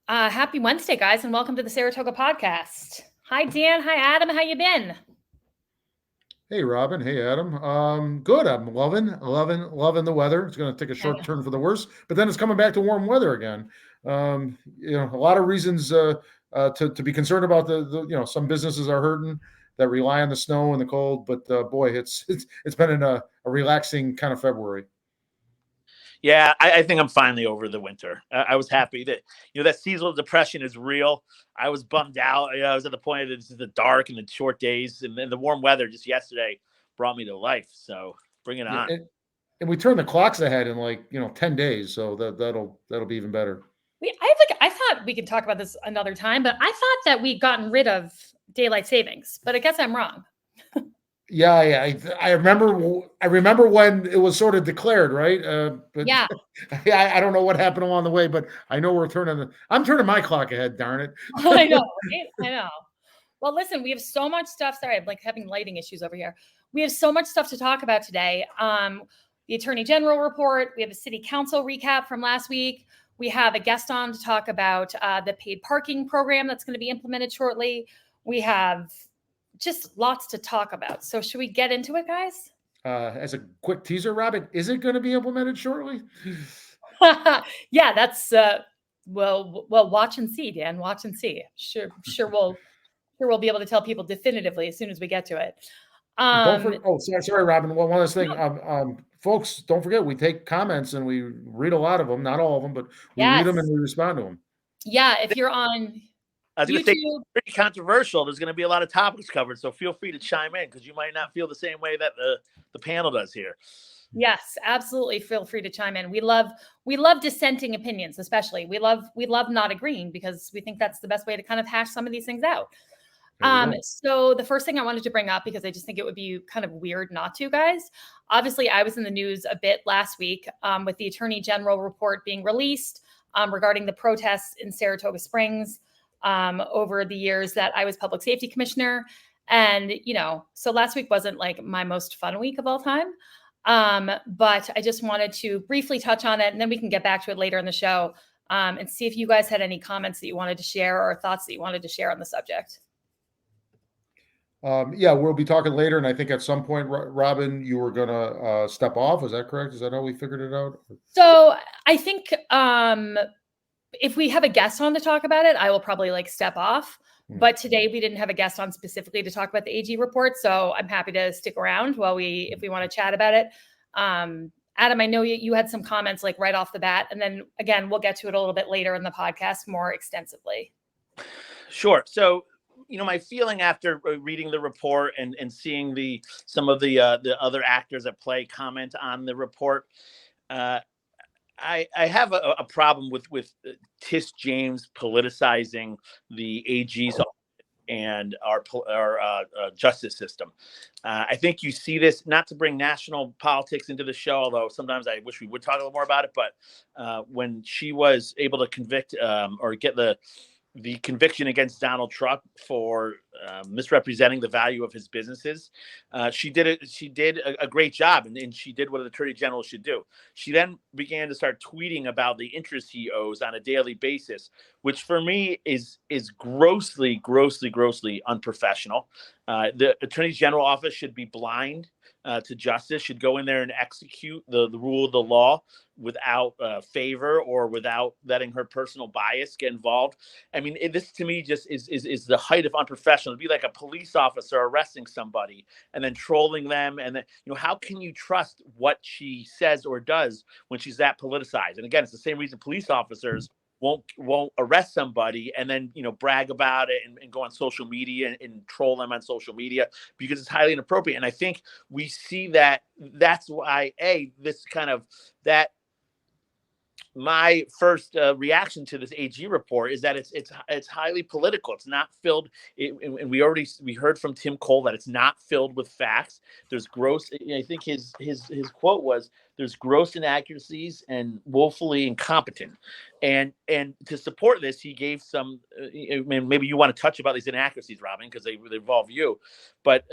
Happy Wednesday, guys, and welcome to the Saratoga Podcast. Hi, Dan. Hi, Adam. How you been? Hey, Robin. Hey, Adam. Good. I'm loving the weather. It's going to take a short turn for the worse, but then it's coming back to warm weather again. A lot of reasons to be concerned about some businesses are hurting that rely on the snow and the cold, but boy, it's been a relaxing kind of February. Yeah, I think I'm finally over the winter. I was happy that that seasonal depression is real. I was bummed out. I was at the point that it's the dark and the short days, and then the warm weather just yesterday brought me to life. So bring it on. And we turn the clocks ahead in 10 days, so that'll be even better. I thought we could talk about this another time, but I thought that we'd gotten rid of daylight savings, but I guess I'm wrong. Yeah. I remember when it was sort of declared, right? But yeah. I don't know what happened along the way, but I know I'm turning my clock ahead. Darn it! I know. Right? I know. Well, listen, we have so much stuff. Sorry, I'm having lighting issues over here. We have so much stuff to talk about today. The Attorney General report. We have a City Council recap from last week. We have a guest on to talk about the paid parking program that's going to be implemented shortly. We have just lots to talk about. So should we get into it, guys? As a quick teaser, Robin, is it going to be implemented shortly? Yeah, that's well, watch and see, Dan. Watch and see. Sure, we'll be able to tell people definitively as soon as we get to it. Sorry, Robin. One last thing, folks, don't forget we take comments and we read a lot of them, not all of them, but we read them and we respond to them. Yeah, if you're on I was going to say, pretty controversial. There's going to be a lot of topics covered, so feel free to chime in because you might not feel the same way that the panel does here. Yes, absolutely. Feel free to chime in. We love dissenting opinions, especially. We love not agreeing because we think that's the best way to kind of hash some of these things out. So the first thing I wanted to bring up, because I just think it would be kind of weird not to, guys. Obviously, I was in the news a bit last week with the Attorney General report being released regarding the protests in Saratoga Springs. Over the years that I was public safety commissioner. And, so last week wasn't my most fun week of all time. But I just wanted to briefly touch on it and then we can get back to it later in the show and see if you guys had any comments that you wanted to share or thoughts that you wanted to share on the subject. We'll be talking later. And I think at some point, Robin, you were going to step off. Is that correct? Is that how we figured it out? So I think, if we have a guest on to talk about it, I will probably step off. But today we didn't have a guest on specifically to talk about the AG report. So I'm happy to stick around if we want to chat about it. Adam, I know you had some comments right off the bat. And then again, we'll get to it a little bit later in the podcast more extensively. Sure. So, my feeling after reading the report and seeing some of the other actors at play comment on the report, I have a problem with Tish James politicizing the AG's and our justice system. I think you see this, not to bring national politics into the show, although sometimes I wish we would talk a little more about it. But when she was able to convict or get the conviction against Donald Trump for misrepresenting the value of his businesses, she did a great job, and she did what an attorney general should do. She then began to start tweeting about the interest he owes on a daily basis, which for me is grossly unprofessional. The attorney general office should be blind to justice, should go in there and execute the rule of the law without favor or without letting her personal bias get involved. I mean, this to me just is the height of unprofessional. It'd be like a police officer arresting somebody and then trolling them. And then, how can you trust what she says or does when she's that politicized? And again, it's the same reason police officers won't arrest somebody and then brag about it and go on social media and troll them on social media because it's highly inappropriate. And I think we see that's why my first reaction to this AG report is that it's highly political. It's not filled, and we heard from Tim Cole that it's not filled with facts. There's gross. I think his quote was, there's gross inaccuracies and woefully incompetent. And to support this, he gave some. I mean, maybe you want to touch about these inaccuracies, Robin, because they involve you. But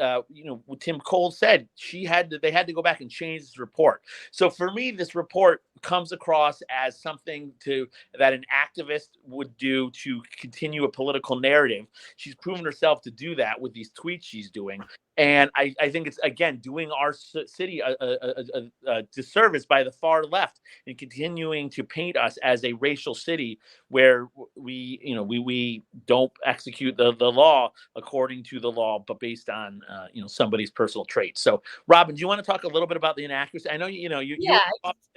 Tim Cole said they had to go back and change this report. So for me, this report comes across as something that an activist would do to continue a political narrative. She's proven herself to do that with these tweets she's doing. And I think it's, again, doing our city a disservice by the far left and continuing to paint us as a racial city where we don't execute the law according to the law, but based on somebody's personal traits. So, Robin, do you want to talk a little bit about the inaccuracy? I know you're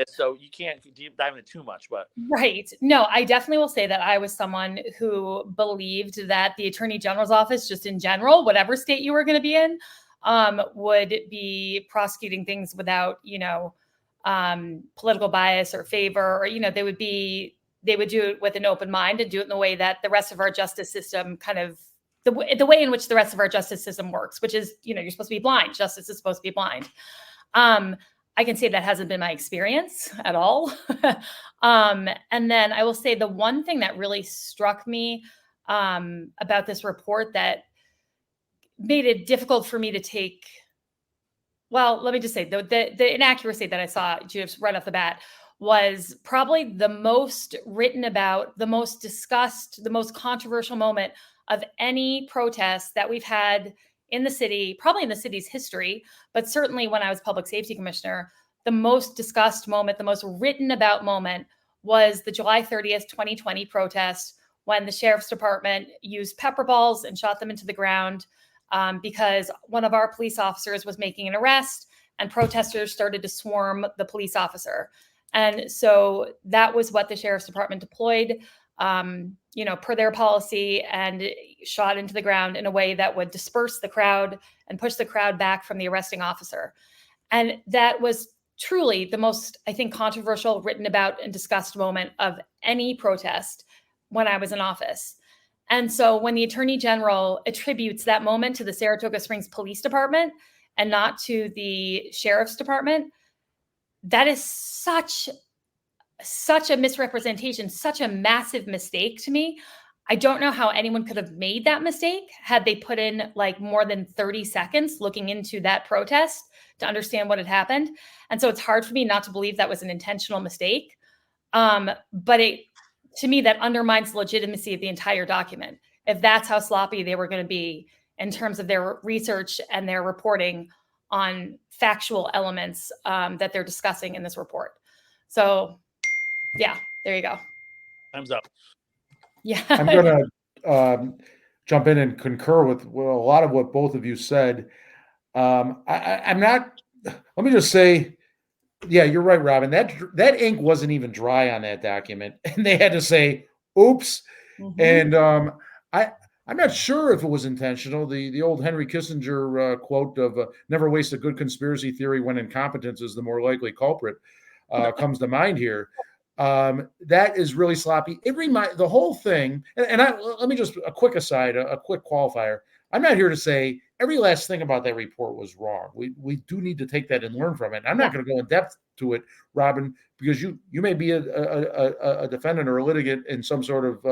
so you can't deep dive into too much, but right. No, I definitely will say that I was someone who believed that the Attorney General's office, just in general, whatever state you were going to be in, would be prosecuting things without, political bias or favor, or, they would do it with an open mind and do it in the way that the rest of our justice system the way in which the rest of our justice system works, which is, you're supposed to be blind. Justice is supposed to be blind. I can say that hasn't been my experience at all. And then I will say the one thing that really struck me about this report that made it difficult for me to take. Well, let me just say the inaccuracy that I saw just right off the bat was probably the most written about, the most discussed, the most controversial moment of any protest that we've had in the city, probably in the city's history, but certainly when I was public safety commissioner, the most discussed moment, the most written about moment was the July 30th, 2020 protest when the sheriff's department used pepper balls and shot them into the ground because one of our police officers was making an arrest and protesters started to swarm the police officer. And so that was what the sheriff's department deployed, per their policy, and shot into the ground in a way that would disperse the crowd and push the crowd back from the arresting officer. And that was truly the most, I think, controversial, written about, and discussed moment of any protest when I was in office. And so when the Attorney General attributes that moment to the Saratoga Springs Police Department and not to the Sheriff's Department, that is such a misrepresentation, such a massive mistake to me. I don't know how anyone could have made that mistake had they put in more than 30 seconds looking into that protest to understand what had happened. And so it's hard for me not to believe that was an intentional mistake. But to me, that undermines the legitimacy of the entire document. If that's how sloppy they were going to be in terms of their research and their reporting on factual elements that they're discussing in this report. So yeah, there you go. Thumbs up. Yeah. I'm going to jump in and concur with a lot of what both of you said. I'm not, let me just say, yeah, you're right, Robin. That ink wasn't even dry on that document, and they had to say, oops. Mm-hmm. And I'm not sure if it was intentional. The old Henry Kissinger quote of never waste a good conspiracy theory when incompetence is the more likely culprit comes to mind here. That is really sloppy. The whole thing, let me just, a quick aside, a quick qualifier. I'm not here to say every last thing about that report was wrong. We do need to take that and learn from it. I'm not going to go in depth to it, Robin, because you may be a defendant or a litigant in some sort of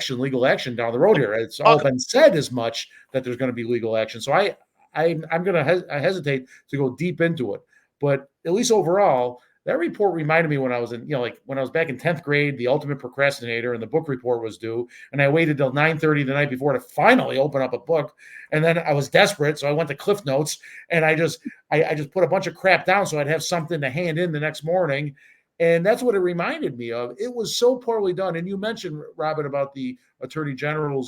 legal action down the road here. It's all been said as much that there's going to be legal action. So I'm going to hesitate to go deep into it. But at least overall, that report reminded me when I was when I was back in 10th grade, the ultimate procrastinator, and the book report was due. And I waited till 9:30 the night before to finally open up a book. And then I was desperate. So I went to Cliff Notes and I just put a bunch of crap down so I'd have something to hand in the next morning. And that's what it reminded me of. It was so poorly done. And you mentioned, Robin, about the attorneys general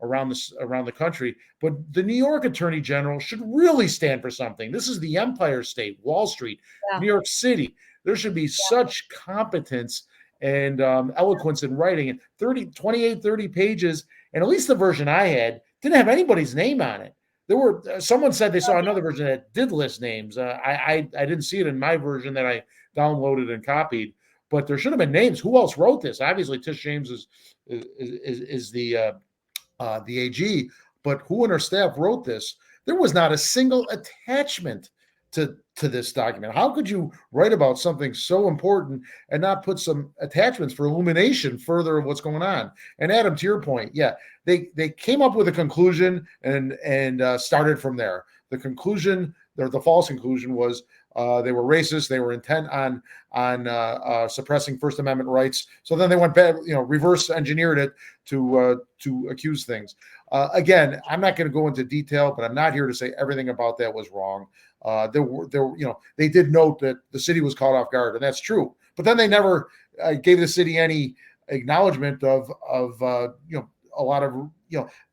around the country, but the New York Attorney General should really stand for something. This is the Empire State, Wall Street, New York City. There should be such competence and eloquence in writing. And 30 pages, and at least the version I had didn't have anybody's name on it. There were someone said they saw another version that did list names. I didn't see it in my version that I downloaded and copied. But there should have been names. Who else wrote this? Obviously, Tish James is the AG. But who in her staff wrote this? There was not a single attachment to this document. How could you write about something so important and not put some attachments for illumination further of what's going on? And Adam, to your point, yeah, they came up with a conclusion and started from there. The conclusion, the false conclusion was they were racist. They were intent on suppressing First Amendment rights. So then they went back, reverse engineered it to accuse things. Again, I'm not going to go into detail, but I'm not here to say everything about that was wrong. They did note that the city was caught off guard, and that's true. But then they never gave the city any acknowledgement of a lot of,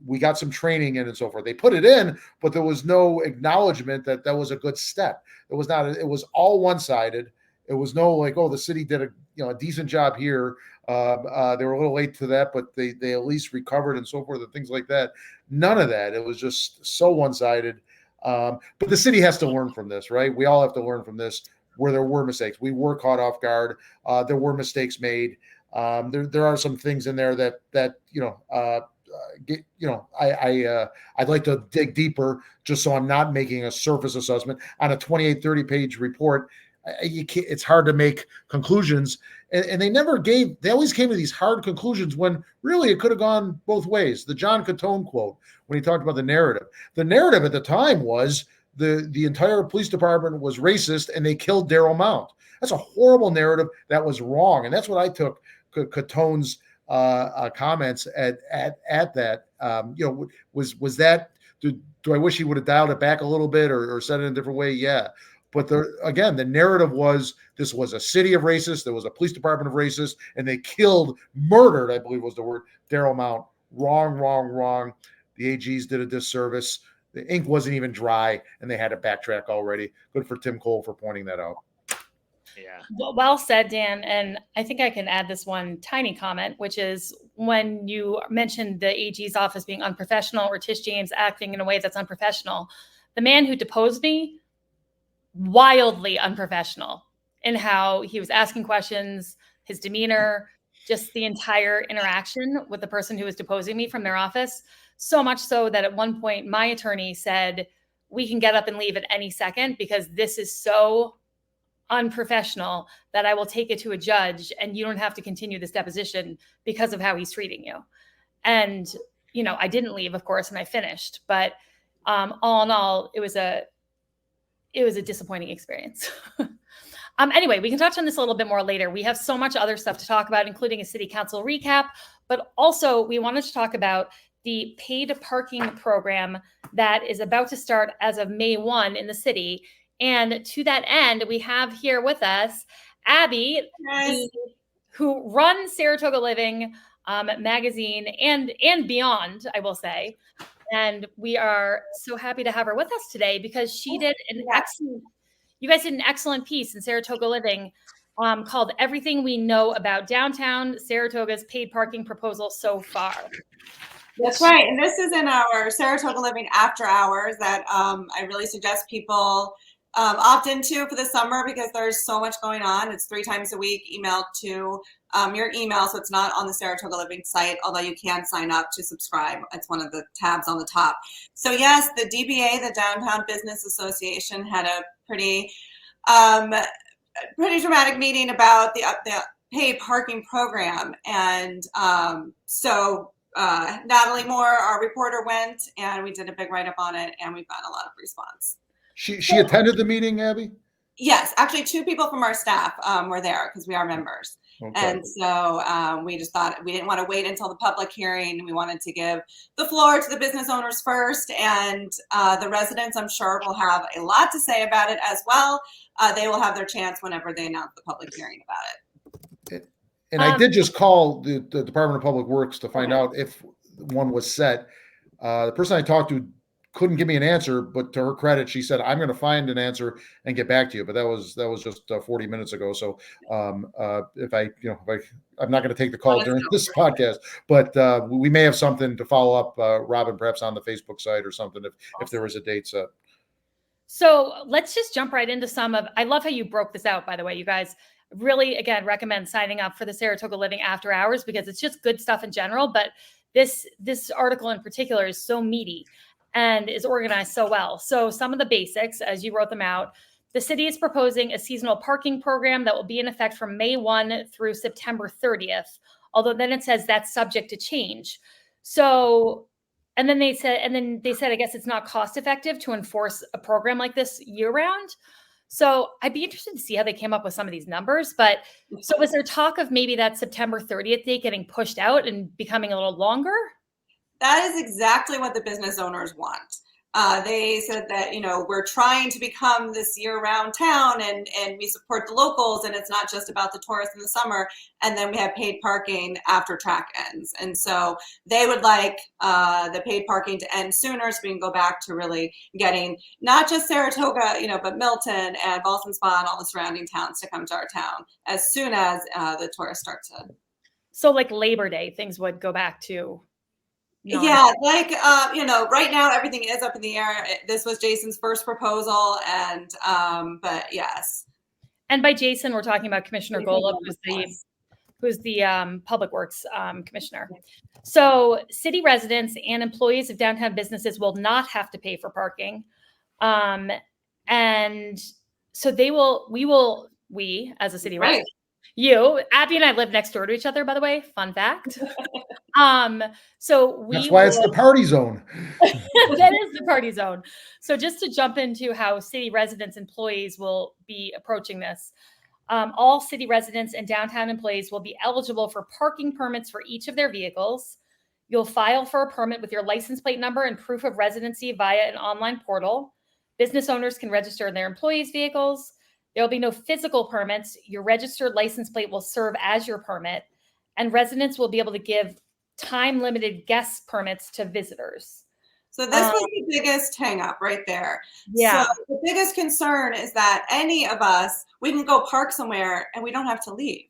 we got some training in and so forth. They put it in, but there was no acknowledgement that was a good step. It was not, it was all one-sided. It was no like, oh, the city did a decent job here. They were a little late to that, but they at least recovered and so forth and things like that. None of that. It was just so one-sided. But the city has to learn from this, right? We all have to learn from this where there were mistakes. We were caught off guard. There were mistakes made. There are some things in there that I'd like to dig deeper just so I'm not making a surface assessment on a 28-30 page report. It's hard to make conclusions, and they always came to these hard conclusions when really it could have gone both ways. The John Catone quote when he talked about the narrative at the time was the entire police department was racist and they killed Darryl Mount. That's a horrible narrative. That was wrong, and that's what I took Catone's comments at that. Was that? Do I wish he would have dialed it back a little bit or said it in a different way? Yeah. But the narrative was this was a city of racists. There was a police department of racists, and they murdered, I believe was the word, Darryl Mount. Wrong. The AGs did a disservice. The ink wasn't even dry, and they had to backtrack already. Good for Tim Cole for pointing that out. Yeah. Well said, Dan. And I think I can add this one tiny comment, which is when you mentioned the AG's office being unprofessional or Tish James acting in a way that's unprofessional, the man who deposed me, wildly unprofessional in how he was asking questions, his demeanor, just the entire interaction with the person who was deposing me from their office. So much so that at one point my attorney said, we can get up and leave at any second because this is so unprofessional that I will take it to a judge and you don't have to continue this deposition because of how he's treating you. And, I didn't leave, of course, and I finished. But all in all, it was a disappointing experience. Anyway, we can touch on this a little bit more later. We have so much other stuff to talk about, including a city council recap, but also we wanted to talk about the paid parking program that is about to start as of May 1 in the city. And to that end, we have here with us Abby, who runs Saratoga Living magazine and beyond, I will say. And we are so happy to have her with us today because she did you guys did an excellent piece in Saratoga Living called Everything We Know About Downtown Saratoga's Paid Parking Proposal So Far. That's right. And this is in our Saratoga Living After Hours that I really suggest people opt into for the summer because there's so much going on. It's 3 times a week emailed to your email, so it's not on the Saratoga Living site, although you can sign up to subscribe. It's one of the tabs on the top. So yes, the DBA, the Downtown Business Association, had a pretty dramatic meeting about the paid parking program. And so Natalie Moore, our reporter, went and we did a big write-up on it, and we've gotten a lot of response. She attended the meeting, Abby? Yes, actually 2 people from our staff were there because we are members. Okay. And so we just thought we didn't want to wait until the public hearing. We wanted to give the floor to the business owners first, and the residents, I'm sure, will have a lot to say about it as well. They will have their chance whenever they announce the public hearing about it. And I did just call the Department of Public Works to find out if one was set. The person I talked to couldn't give me an answer, but to her credit, she said, I'm going to find an answer and get back to you. But that was just 40 minutes ago. So I'm not going to take the call during this podcast, but we may have something to follow up, Robin, perhaps on the Facebook site or something if there is a date set. So let's just jump right into I love how you broke this out, by the way, you guys. Really, again, recommend signing up for the Saratoga Living After Hours because it's just good stuff in general. But this article in particular is so meaty. and is organized so well. So some of the basics, as you wrote them out, the city is proposing a seasonal parking program that will be in effect from May 1 through September 30th, although then it says that's subject to change. So, and then they said, I guess it's not cost effective to enforce a program like this year round. So I'd be interested to see how they came up with some of these numbers. But so was there talk of maybe that September 30th date getting pushed out and becoming a little longer? That is exactly what the business owners want. They said that, we're trying to become this year-round town and we support the locals, and it's not just about the tourists in the summer. And then we have paid parking after track ends. And so they would like the paid parking to end sooner so we can go back to really getting not just Saratoga, but Milton and Ballston Spa and all the surrounding towns to come to our town as soon as the tourists start to. So like Labor Day, things would go back to. Yeah, right now everything is up in the air. This was Jason's first proposal, and but yes. And by Jason, we're talking about Commissioner Golub, who's the Public Works Commissioner. So city residents and employees of downtown businesses will not have to pay for parking, and so we as a city resident. Abby and I live next door to each other, by the way, fun fact. So that's why it's the party zone. That is the party zone. So just to jump into how city residents, employees will be approaching this. All city residents and downtown employees will be eligible for parking permits for each of their vehicles. You'll file for a permit with your license plate number and proof of residency via an online portal. Business owners can register their employees' vehicles. There will be no physical permits. Your registered license plate will serve as your permit, and residents will be able to give time-limited guest permits to visitors. So this was the biggest hang up right there. Yeah. So the biggest concern is that any of us, we can go park somewhere and we don't have to leave.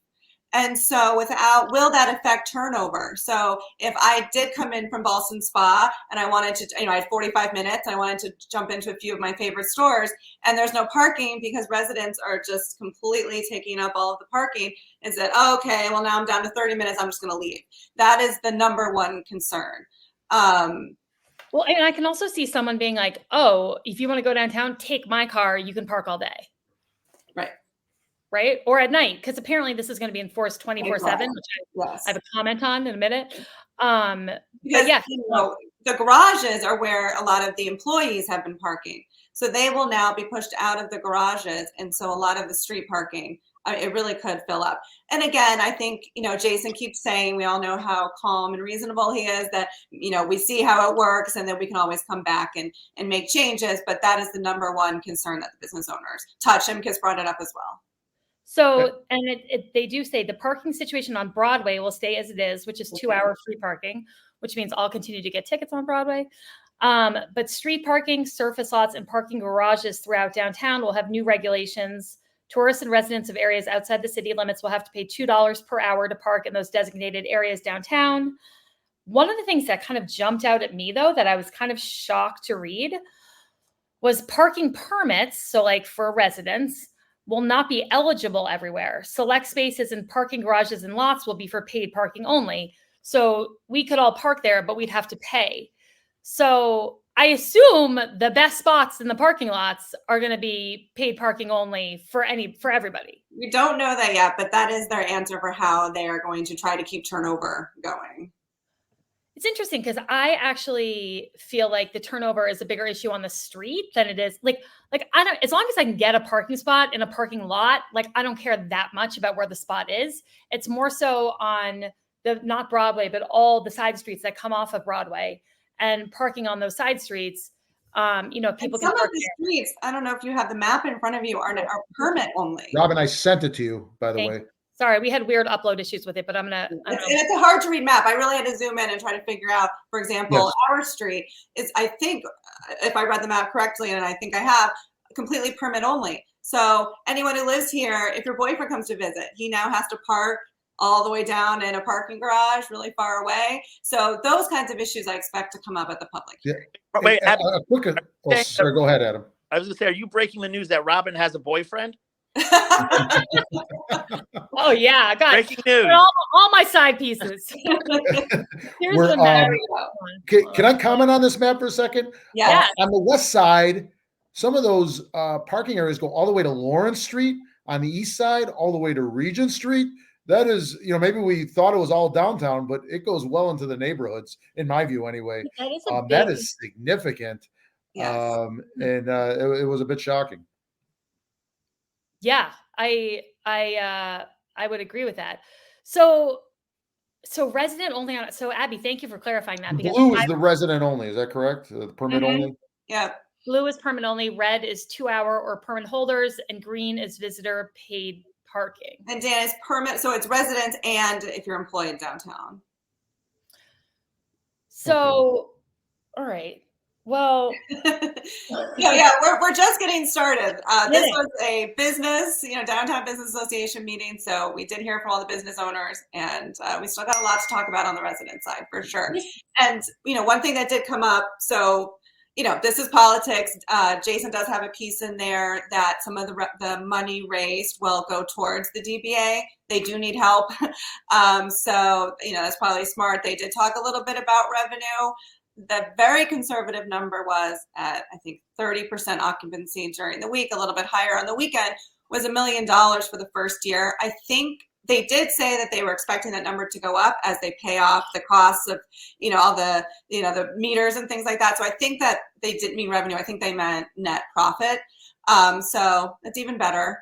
And so will that affect turnover? So if I did come in from Ballston Spa and I wanted to, I had 45 minutes, I wanted to jump into a few of my favorite stores and there's no parking because residents are just completely taking up all of the parking, and said, oh, okay, well now I'm down to 30 minutes, I'm just going to leave. That is the number one concern. Well, and I can also see someone being like, oh, if you want to go downtown, take my car, you can park all day. Right? Or at night, because apparently this is going to be enforced 24/7, which I have a comment on in a minute. Because, yeah, the garages are where a lot of the employees have been parking. So they will now be pushed out of the garages. And so a lot of the street parking, it really could fill up. And again, I think, Jason keeps saying, we all know how calm and reasonable he is, that, we see how it works and then we can always come back and make changes. But that is the number one concern that the business owners touch. And Kiss brought it up as well. So, and they do say the parking situation on Broadway will stay as it is, which is 2-hour free parking, which means I'll continue to get tickets on Broadway. But street parking, surface lots, and parking garages throughout downtown will have new regulations. Tourists and residents of areas outside the city limits will have to pay $2 per hour to park in those designated areas downtown. One of the things that kind of jumped out at me, though, that I was kind of shocked to read was parking permits. So like for residents, will not be eligible everywhere. Select spaces and parking garages and lots will be for paid parking only. So we could all park there, but we'd have to pay. So I assume the best spots in the parking lots are going to be paid parking only for everybody. We don't know that yet, but that is their answer for how they are going to try to keep turnover going. It's interesting because I actually feel like the turnover is a bigger issue on the street than it is like I don't, as long as I can get a parking spot in a parking lot, like I don't care that much about where the spot is. It's more so on not Broadway, but all the side streets that come off of Broadway, and parking on those side streets. People can park there. Streets, I don't know if you have the map in front of you, are permit only. Robin, I sent it to you, by the way. Sorry, we had weird upload issues with it, but it's a hard to read map. I really had to zoom in and try to figure out, for example, our street is, I think, if I read the map correctly, and I think I have, completely permit only. So anyone who lives here, if your boyfriend comes to visit, he now has to park all the way down in a parking garage really far away. So those kinds of issues I expect to come up at the public hearing. Yeah. Wait, sorry, go ahead, Adam. I was going to say, are you breaking the news that Robin has a boyfriend? Oh yeah, God. Breaking news. all my side pieces. Here's We're, the map. Can I comment on this map for a second? Yeah. On the west side, some of those parking areas go all the way to Lawrence Street. On the east side, all the way to Regent Street. That is, maybe we thought it was all downtown, but it goes well into the neighborhoods, in my view, anyway. That is significant. Yes. And it was a bit shocking. Yeah, I would agree with that. So resident only on. So Abby, thank you for clarifying that. Because blue is the resident only. Is that correct? The permit only. Yeah. Blue is permit only. Red is 2-hour or permit holders, and green is visitor paid parking. And Dan is permit, so it's residents and if you're employed downtown. So, all right. Well, yeah, we're just getting started. This was a business, downtown business association meeting. So we did hear from all the business owners, and we still got a lot to talk about on the resident side for sure. And one thing that did come up. So this is politics. Jason does have a piece in there that some of the money raised will go towards the DBA. They do need help. So that's probably smart. They did talk a little bit about revenue. The very conservative number was at, I think, 30% occupancy during the week, a little bit higher on the weekend, was $1 million for the first year. I think they did say that they were expecting that number to go up as they pay off the costs of, all the, the meters and things like that. So I think that they didn't mean revenue. I think they meant net profit. So that's even better.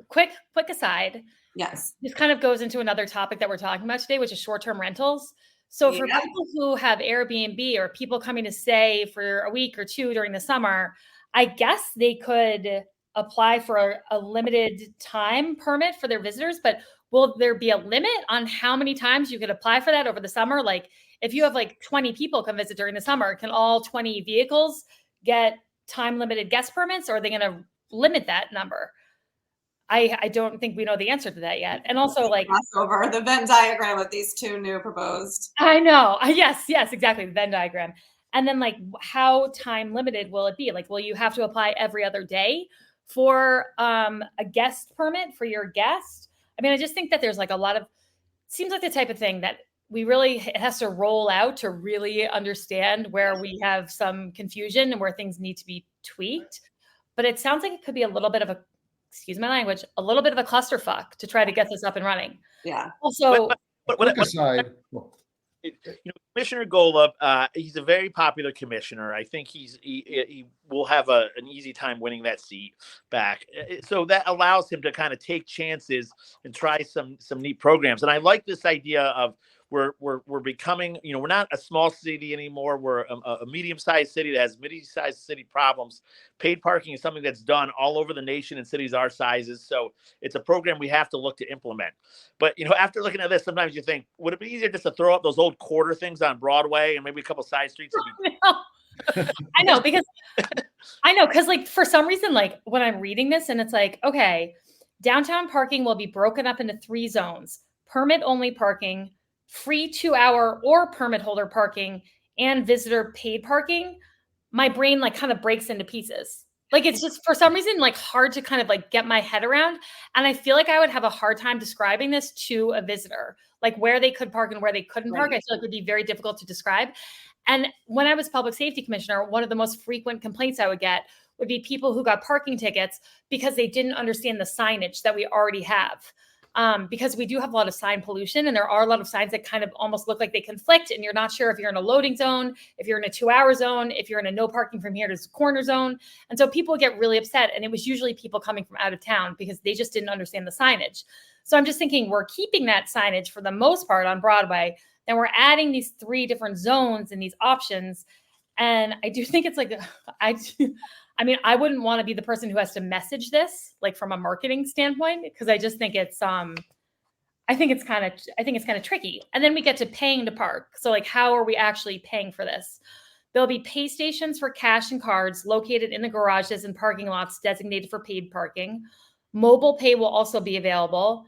Quick aside. Yes. This kind of goes into another topic that we're talking about today, which is short-term rentals. So for people who have Airbnb or people coming to stay for a week or two during the summer, I guess they could apply for a limited time permit for their visitors, but will there be a limit on how many times you could apply for that over the summer? Like if you have 20 people come visit during the summer, can all 20 vehicles get time limited guest permits, or are they going to limit that number? I don't think we know the answer to that yet. And also over the Venn diagram of these two new proposed. I know. Yes, exactly. The Venn diagram. And then how time limited will it be? Will you have to apply every other day for a guest permit for your guest? I mean, I just think that there's a lot of, seems like the type of thing that it has to roll out to really understand where we have some confusion and where things need to be tweaked. But it sounds like it could be a little bit of excuse my language, a little bit of a clusterfuck to try to get this up and running. Yeah. Also, quick aside. Commissioner Golub, he's a very popular commissioner. I think he will have an easy time winning that seat back. So that allows him to kind of take chances and try some neat programs. And I like this idea of we're becoming, we're not a small city anymore. We're a medium-sized city that has medium-sized city problems. Paid parking is something that's done all over the nation in cities our sizes. So it's a program we have to look to implement. But, after looking at this, sometimes you think, would it be easier just to throw up those old quarter things on Broadway and maybe a couple side streets? I know, because for some reason, when I'm reading this and it's okay, downtown parking will be broken up into 3 zones: permit only parking, free 2-hour or permit holder parking, and visitor paid parking. My brain kind of breaks into pieces. It's just for some reason hard to kind of get my head around. And I feel like I would have a hard time describing this to a visitor, where they could park and where they couldn't park. I feel like it would be very difficult to describe. And when I was public safety commissioner, one of the most frequent complaints I would get would be people who got parking tickets because they didn't understand the signage that we already have. Because we do have a lot of sign pollution, and there are a lot of signs that kind of almost look like they conflict, and you're not sure if you're in a loading zone, if you're in a 2-hour zone, if you're in a no parking from here to the corner zone. And so people get really upset, and it was usually people coming from out of town because they just didn't understand the signage. So I'm just thinking we're keeping that signage for the most part on Broadway, then we're adding these 3 different zones and these options. And I do think it's I wouldn't want to be the person who has to message this, from a marketing standpoint, because I just think it's I think it's kind of tricky. And then we get to paying to park. So how are we actually paying for this? There'll be pay stations for cash and cards located in the garages and parking lots designated for paid parking. Mobile pay will also be available.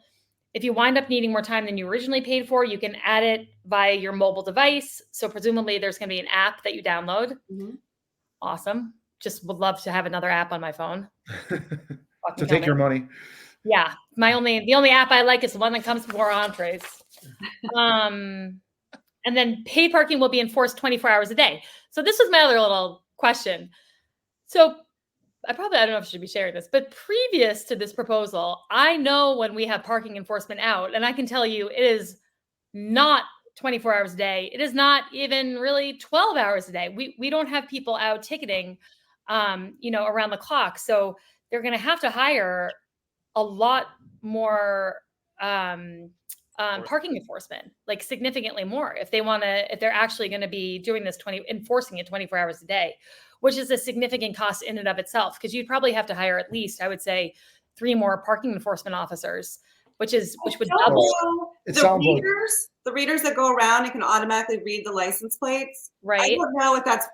If you wind up needing more time than you originally paid for, you can add it via your mobile device. So presumably there's going to be an app that you download. Mm-hmm. Awesome. Just would love to have another app on my phone. To take your money. Yeah, the only app I like is the one that comes before entrees. And then paid parking will be enforced 24 hours a day. So this was my other little question. So I don't know if I should be sharing this, but previous to this proposal, I know when we have parking enforcement out, and I can tell you it is not 24 hours a day. It is not even really 12 hours a day. We don't have people out ticketing, around the clock. So they're going to have to hire a lot more parking enforcement, like significantly more, if they're actually going to be doing this enforcing it 24 hours a day, which is a significant cost in and of itself. Because you'd probably have to hire at least, I would say, 3 more parking enforcement officers, which would double. The readers that go around and can automatically read the license plates. Right. I don't know if that's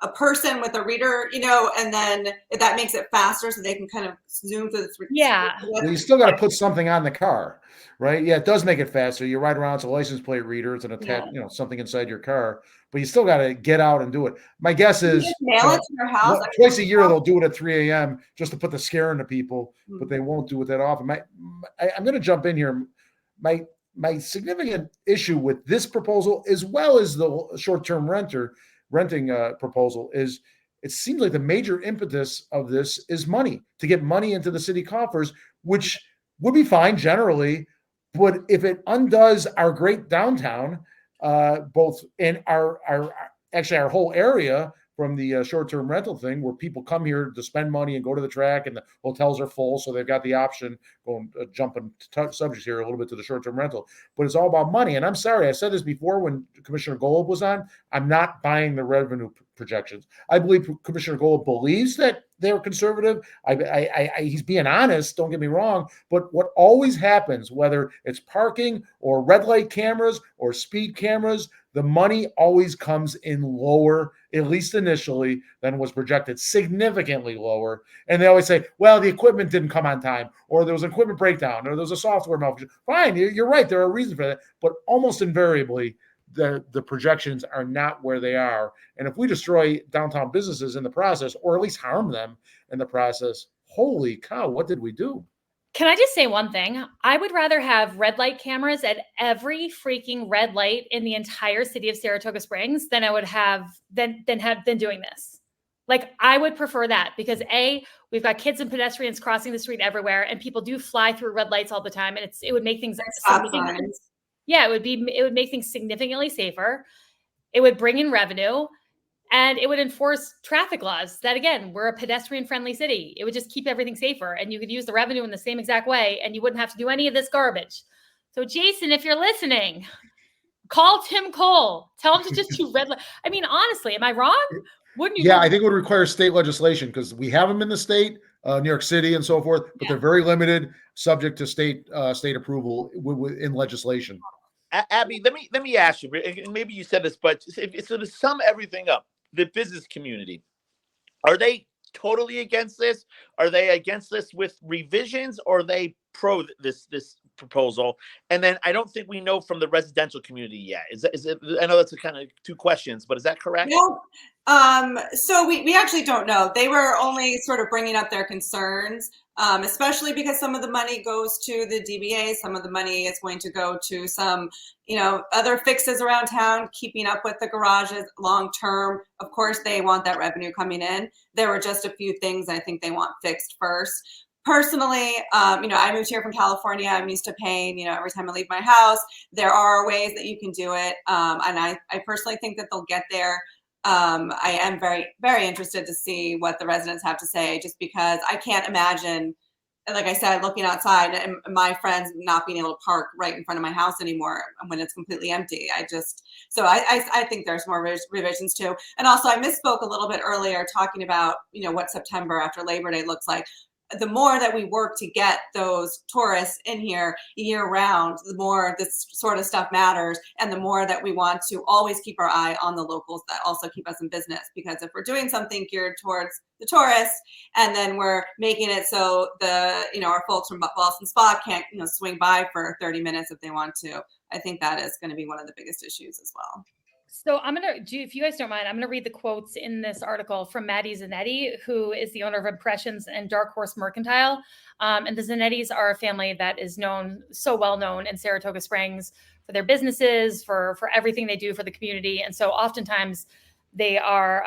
a person with a reader, and then if that makes it faster so they can kind of zoom through the. Yeah. Well, you still got to put something on the car, right? Yeah, it does make it faster. You ride around, it's a license plate reader, it's an attach, something inside your car, but you still got to get out and do it. My guess is mail it to your house. Twice a year they'll do it at 3 a.m. just to put the scare into people, but they won't do it that often. I'm going to jump in here. My significant issue with this proposal, as well as the short-term renting proposal, is it seems like the major impetus of this is money, to get money into the city coffers, which would be fine generally, but if it undoes our great downtown, both in our whole area, from the short-term rental thing, where people come here to spend money and go to the track, and the hotels are full, so they've got the option. Going jumping subjects here a little bit to the short-term rental, but it's all about money. And I'm sorry, I said this before when Commissioner Golub was on. I'm not buying the revenue projections. I believe Commissioner Golub believes that they're conservative. He's being honest. Don't get me wrong. But what always happens, whether it's parking or red light cameras or speed cameras, the money always comes in lower, at least initially, than was projected, significantly lower. And they always say, well, the equipment didn't come on time, or there was an equipment breakdown, or there was a software malfunction. Fine, you're right. There are reasons for that. But almost invariably, the projections are not where they are. And if we destroy downtown businesses in the process, or at least harm them in the process, holy cow, what did we do? Can I just say one thing? I would rather have red light cameras at every freaking red light in the entire city of Saratoga Springs than I would have than doing this. Like, I would prefer that, because we've got kids and pedestrians crossing the street everywhere, and people do fly through red lights all the time, and it would make things it would make things significantly safer. It would bring in revenue. And it would enforce traffic laws that, again, we're a pedestrian-friendly city. It would just keep everything safer, and you could use the revenue in the same exact way, and you wouldn't have to do any of this garbage. So, Jason, if you're listening, call Tim Cole. Tell him to just do red light. I mean, honestly, am I wrong? Wouldn't you? Yeah, I think it would require state legislation, because we have them in the state, New York City and so forth, but they're very limited, subject to state approval in legislation. Abby, let me ask you, and maybe you said this, but so to sum everything up, the business community, are they totally against this? Are they against this with revisions, or are they pro this proposal? And then I don't think we know from the residential community yet. Is it? I know that's a kind of 2 questions, but is that correct? No. So we actually don't know. They were only sort of bringing up their concerns, especially because some of the money goes to the DBA. Some of the money is going to go to some, other fixes around town, keeping up with the garages long term. Of course, they want that revenue coming in. There were just a few things I think they want fixed first. Personally, I moved here from California. I'm used to paying, every time I leave my house. There are ways that you can do it. And I personally think that they'll get there. I am very, very interested to see what the residents have to say, just because I can't imagine, like I said, looking outside and my friends not being able to park right in front of my house anymore when it's completely empty. I think there's more revisions too. And also, I misspoke a little bit earlier talking about, what September after Labor Day looks like. The more that we work to get those tourists in here year round, the more this sort of stuff matters, and the more that we want to always keep our eye on the locals that also keep us in business. Because if we're doing something geared towards the tourists, and then we're making it so our folks from Boston Spa can't swing by for 30 minutes if they want to, I think that is going to be one of the biggest issues as well. So if you guys don't mind, I'm going to read the quotes in this article from Maddie Zanetti, who is the owner of Impressions and Dark Horse Mercantile. And the Zanettis are a family that is well known in Saratoga Springs for their businesses, for everything they do for the community. And so oftentimes they are,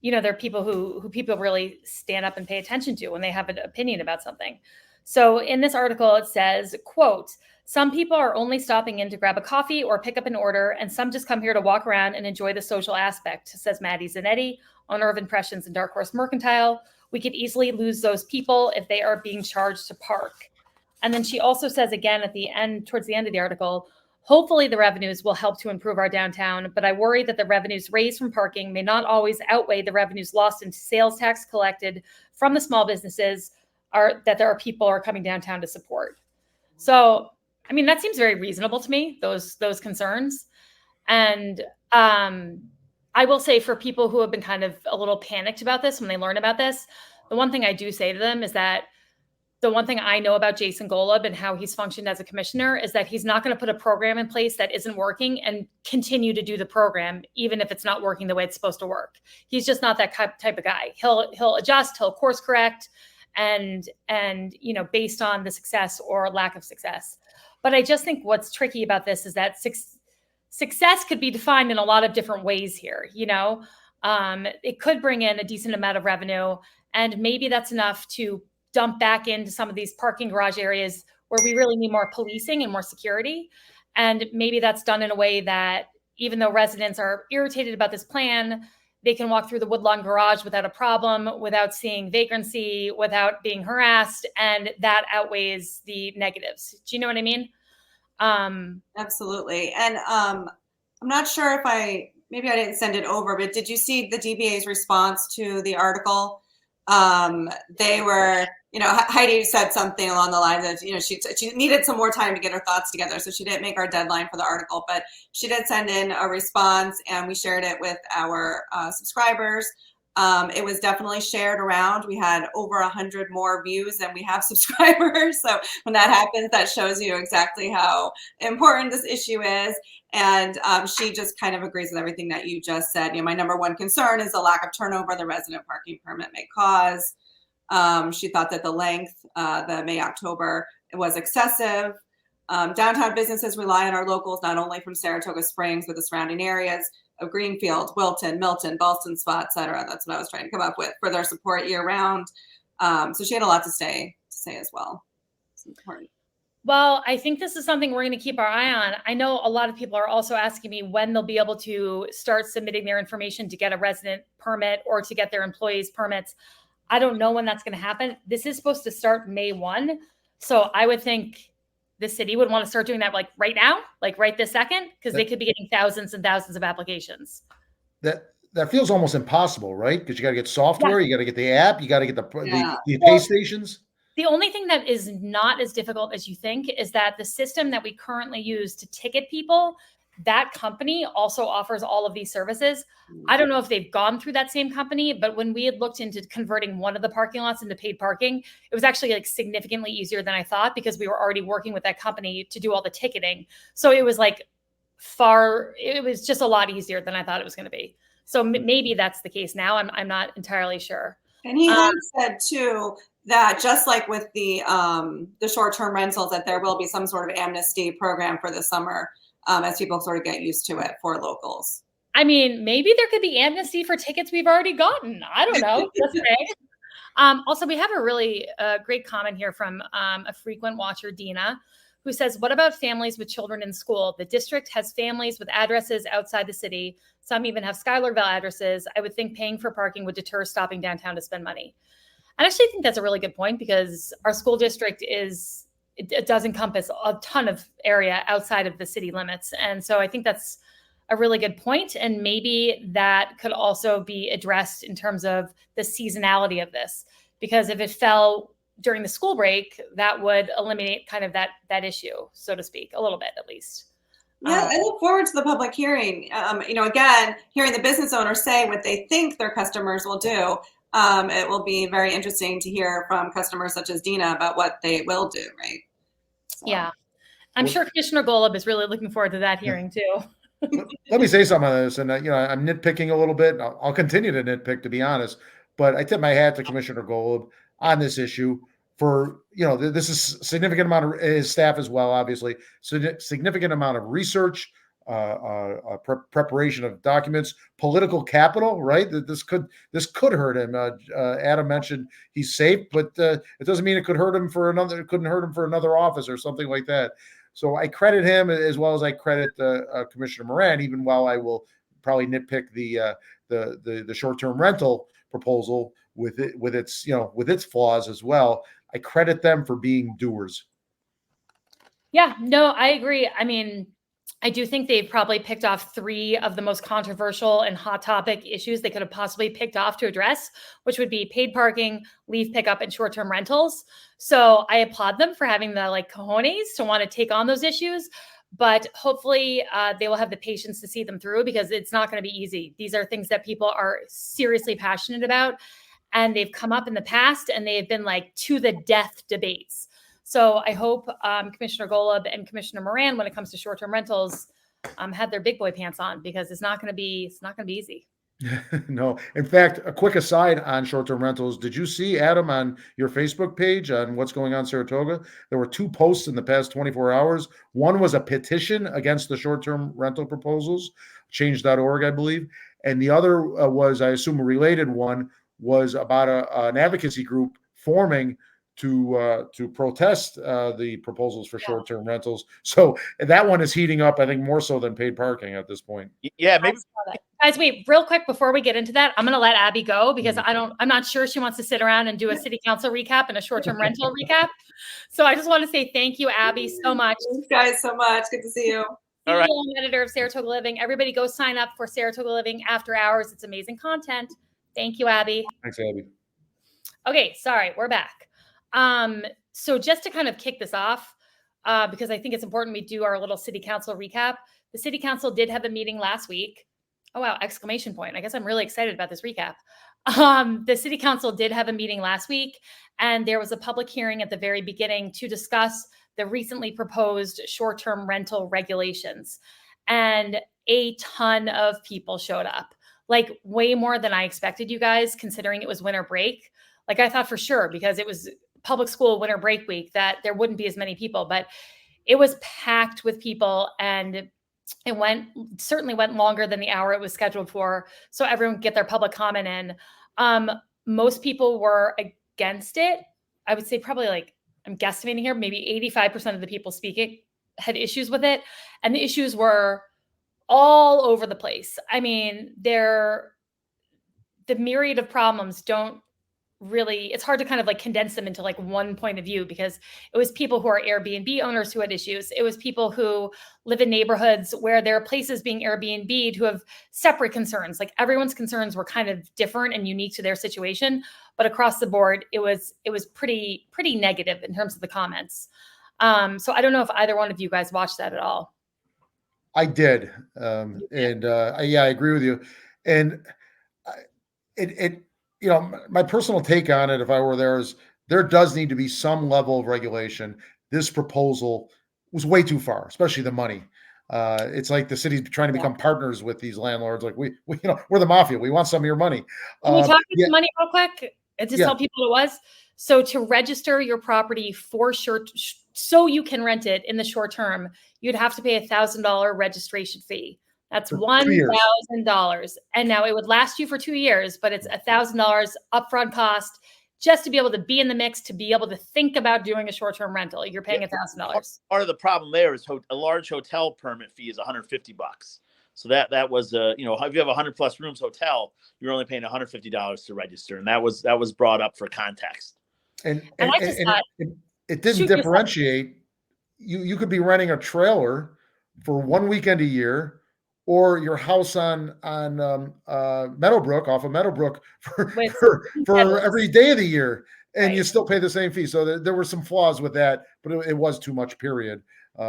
they're people who people really stand up and pay attention to when they have an opinion about something. So in this article, it says, quote, "Some people are only stopping in to grab a coffee or pick up an order, and some just come here to walk around and enjoy the social aspect," says Maddie Zanetti, owner of Impressions and Dark Horse Mercantile. "We could easily lose those people if they are being charged to park." And then she also says again towards the end of the article, "Hopefully the revenues will help to improve our downtown, but I worry that the revenues raised from parking may not always outweigh the revenues lost in sales tax collected from the small businesses that there are people are coming downtown to support." So, I mean, that seems very reasonable to me, those concerns. And I will say, for people who have been kind of a little panicked about this when they learn about this, the one thing I do say to them is that the one thing I know about Jason Golub and how he's functioned as a commissioner is that he's not going to put a program in place that isn't working and continue to do the program, even if it's not working the way it's supposed to work. He's just not that type of guy. He'll adjust, he'll course correct, and based on the success or lack of success. But I just think what's tricky about this is that success could be defined in a lot of different ways here. It could bring in a decent amount of revenue, and maybe that's enough to dump back into some of these parking garage areas where we really need more policing and more security. And maybe that's done in a way that, even though residents are irritated about this plan, they can walk through the Woodlawn garage without a problem, without seeing vagrancy, without being harassed, and that outweighs the negatives. Do you know what I mean? Absolutely. And I'm not sure if maybe I didn't send it over, but did you see the DBA's response to the article? They were, Heidi said something along the lines of, she needed some more time to get her thoughts together. So she didn't make our deadline for the article, but she did send in a response, and we shared it with our subscribers. It was definitely shared around. We had over 100 more views than we have subscribers. So when that happens, that shows you exactly how important this issue is. And she just kind of agrees with everything that you just said. My number one concern is the lack of turnover the resident parking permit may cause. She thought that the length, the May-October, was excessive. Downtown businesses rely on our locals, not only from Saratoga Springs, but the surrounding areas of Greenfield, Wilton, Milton, Ballston Spot, et cetera. That's what I was trying to come up with for their support year round. So she had a lot to say as well. It's important. Well, I think this is something we're going to keep our eye on. I know a lot of people are also asking me when they'll be able to start submitting their information to get a resident permit or to get their employees permits. I don't know when that's going to happen. This is supposed to start May 1. So I would think the city would want to start doing that like right now, like right this second, because they could be getting thousands and thousands of applications. That feels almost impossible, right? Because you got to get software, you got to get the app, you got to get the pay stations. The only thing that is not as difficult as you think is that the system that we currently use to ticket people, that company also offers all of these services. I don't know if they've gone through that same company, but when we had looked into converting one of the parking lots into paid parking, it was actually like significantly easier than I thought, because we were already working with that company to do all the ticketing. So it was it was just a lot easier than I thought it was going to be. So maybe that's the case now. I'm not entirely sure. And he had said too, that just like with the short-term rentals, that there will be some sort of amnesty program for the summer as people sort of get used to it for locals. I mean, maybe there could be amnesty for tickets we've already gotten. I don't know. Also, we have a really great comment here from a frequent watcher, Dina, who says, "What about families with children in school? The district has families with addresses outside the city. Some even have Schuylerville addresses. I would think paying for parking would deter stopping downtown to spend money." I actually think that's a really good point, because our school district it does encompass a ton of area outside of the city limits. And so I think that's a really good point. And maybe that could also be addressed in terms of the seasonality of this, because if it fell during the school break, that would eliminate kind of that issue, so to speak, a little bit at least. Yeah, I look forward to the public hearing. Again, hearing the business owners say what they think their customers will do. It will be very interesting to hear from customers such as Dina about what they will do, right? So. Yeah. I'm sure Commissioner Golub is really looking forward to that hearing too. Let me say something on this, and I'm nitpicking a little bit. I'll continue to nitpick, to be honest. But I tip my hat to Commissioner Golub on this issue for this is a significant amount of his staff as well, obviously. Significant amount of research, preparation of documents, political capital. Right? That this could hurt him. Adam mentioned he's safe, but it doesn't mean it could hurt him for another. It couldn't hurt him for another office or something like that. So I credit him as well as I credit Commissioner Moran, even while I will probably nitpick the short-term rental proposal with its flaws as well. I credit them for being doers. Yeah, no, I agree. I mean, I do think they've probably picked off 3 of the most controversial and hot topic issues they could have possibly picked off to address, which would be paid parking, leave pickup, and short-term rentals. So I applaud them for having the cojones to want to take on those issues, but hopefully they will have the patience to see them through, because it's not going to be easy. These are things that people are seriously passionate about, and they've come up in the past, and they have been to the death debates. So I hope Commissioner Golub and Commissioner Moran, when it comes to short-term rentals, have their big boy pants on, because it's not going to be easy. No. In fact, a quick aside on short-term rentals. Did you see, Adam, on your Facebook page on what's going on in Saratoga? There were 2 posts in the past 24 hours. One was a petition against the short-term rental proposals, change.org, I believe. And the other was, I assume, a related one, was about an advocacy group forming to protest the proposals for short-term rentals. So that one is heating up, I think, more so than paid parking at this point. Yeah, maybe. Guys, wait, real quick before we get into that, I'm going to let Abby go, because I'm not sure she wants to sit around and do a city council recap and a short-term rental recap. So I just want to say thank you, Abby, so much. Thanks, guys, so much. Good to see you. All right. Editor of Saratoga Living. Everybody go sign up for Saratoga Living After Hours. It's amazing content. Thank you, Abby. Thanks, Abby. Okay, sorry, we're back. So just to kind of kick this off, because I think it's important we do our little city council recap. The city council did have a meeting last week. Oh, wow, exclamation point. I guess I'm really excited about this recap. The city council did have a meeting last week, and there was a public hearing at the very beginning to discuss the recently proposed short-term rental regulations. And a ton of people showed up, way more than I expected, you guys, considering it was winter break. I thought for sure, because it was public school winter break week, that there wouldn't be as many people, but it was packed with people, and it certainly went longer than the hour it was scheduled for, so everyone could get their public comment in. Most people were against it. I would say probably, I'm guesstimating here, maybe 85% of the people speaking had issues with it, and the issues were all over the place. I mean, the myriad of problems don't really, it's hard to kind of condense them into one point of view, because it was people who are Airbnb owners who had issues. It was people who live in neighborhoods where there are places being Airbnb'd who have separate concerns. Everyone's concerns were kind of different and unique to their situation, but across the board, it was pretty negative in terms of the comments. So I don't know if either one of you guys watched that at all. I did. I agree with you. And my personal take on it, if I were there, is there does need to be some level of regulation. This proposal was way too far, especially the money. It's like the city's trying to become partners with these landlords. We we're the mafia. We want some of your money. Can we talk about money real quick and just tell people what it was? So to register your property so you can rent it in the short term, you'd have to pay $1,000 registration fee. That's $1,000. And now it would last you for 2 years, but it's $1,000 upfront cost just to be able to be in the mix, to be able to think about doing a short-term rental. You're paying $1,000. Part of the problem there is a large hotel permit fee is $150. So that was if you have a 100+ rooms hotel, you're only paying $150 to register, and that was brought up for context. And it didn't differentiate. You could be renting a trailer for 1 weekend a year, or your house on Meadowbrook, off of Meadowbrook for every day of the year, and you still pay the same fee. So there were some flaws with that, but it was too much, period.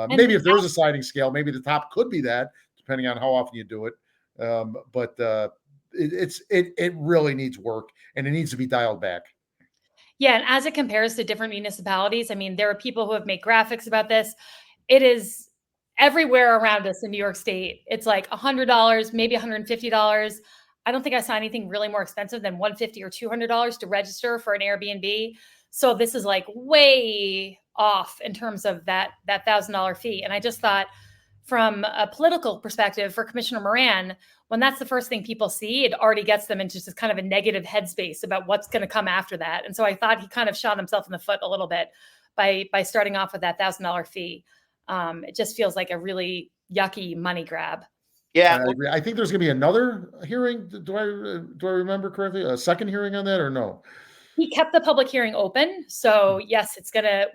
Maybe if there was a sliding scale, maybe the top could be that, depending on how often you do it. But it really needs work, and it needs to be dialed back. Yeah, and as it compares to different municipalities, I mean, there are people who have made graphics about this. It is everywhere around us in New York State, it's like $100, maybe $150. I don't think I saw anything really more expensive than $150 or $200 to register for an Airbnb. So this is like way off in terms of that $1,000 fee. And I just thought, from a political perspective for Commissioner Moran, when that's the first thing people see, it already gets them into just kind of a negative headspace about what's going to come after that. And so I thought he kind of shot himself in the foot a little bit by starting off with that $1,000 fee. It just feels like a really yucky money grab. Yeah, I agree. I think there's going to be another hearing. Do I remember correctly? A second hearing on that, or no? He kept the public hearing open, so yes,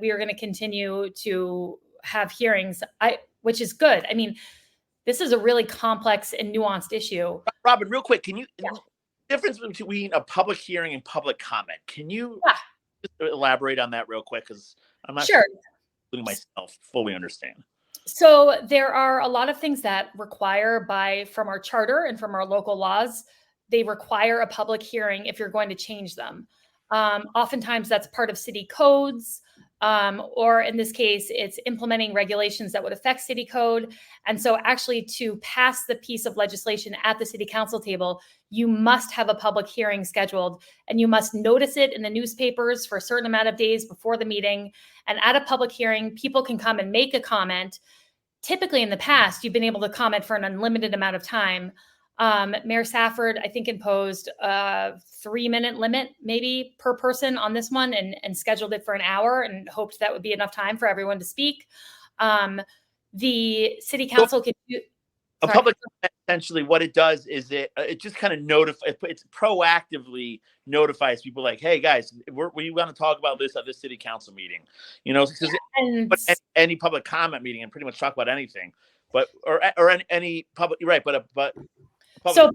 we are going to continue to have hearings. Which is good. I mean, this is a really complex and nuanced issue. Robin, real quick, can you difference between a public hearing and public comment? Can you just elaborate on that real quick? Because I'm not sure, including myself, fully understand. So there are a lot of things that require from our charter and from our local laws, they require a public hearing if you're going to change them. Oftentimes that's part of city codes. Or in this case, it's implementing regulations that would affect city code. And so actually to pass the piece of legislation at the city council table, you must have a public hearing scheduled, and you must notice it in the newspapers for a certain amount of days before the meeting. And at a public hearing, people can come and make a comment. Typically in the past, you've been able to comment for an unlimited amount of time. Mayor Safford, I think, imposed a 3-minute limit maybe per person on this one and scheduled it for an hour and hoped that would be enough time for everyone to speak. The city council could do a public comment. Essentially what it does is it just kind of it proactively notifies people like, hey guys, we want to talk about this at this city council meeting, but any public comment meeting and pretty much talk about anything, or any public, right. But so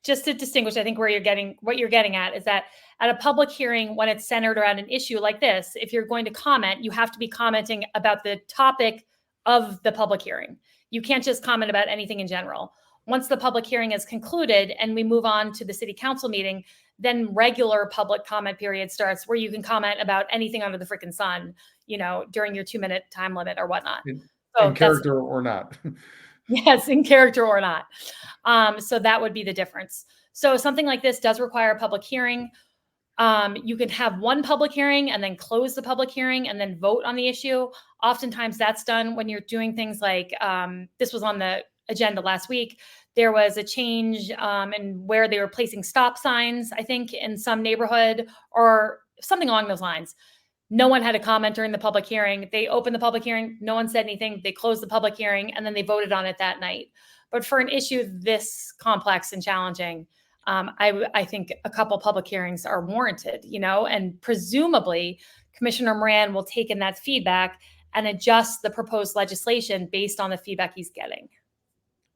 just to distinguish, I think what you're getting at is that at a public hearing, when it's centered around an issue like this, if you're going to comment, you have to be commenting about the topic of the public hearing. You can't just comment about anything in general. Once the public hearing is concluded and we move on to the city council meeting, then regular public comment period starts, where you can comment about anything under the freaking sun, during your 2-minute time limit or whatnot. In character or not. Yes, in character or not. So that would be the difference. So something like this does require a public hearing. You can have one public hearing and then close the public hearing and then vote on the issue. Oftentimes that's done when you're doing things like, this was on the agenda last week. There was a change in where they were placing stop signs, I think, in some neighborhood or something along those lines. No one had a comment during the public hearing. They opened the public hearing. No one said anything. They closed the public hearing and then they voted on it that night. But for an issue this complex and challenging, I think a couple public hearings are warranted, and presumably Commissioner Moran will take in that feedback and adjust the proposed legislation based on the feedback he's getting.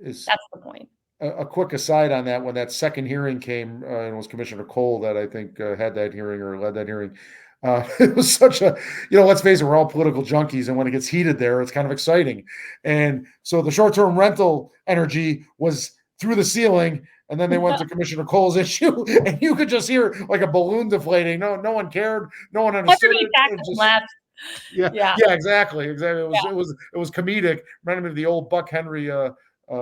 That's the point. A quick aside on that, when that second hearing came, and it was Commissioner Cole that I think had that hearing or led that hearing. It was such a, let's face it, we're all political junkies. And when it gets heated there, it's kind of exciting. And so the short-term rental energy was through the ceiling. And then they went to Commissioner Cole's issue, and you could just hear like a balloon deflating. No one cared. No one understood. Yeah, exactly. It was comedic. Reminded me of the old Buck Henry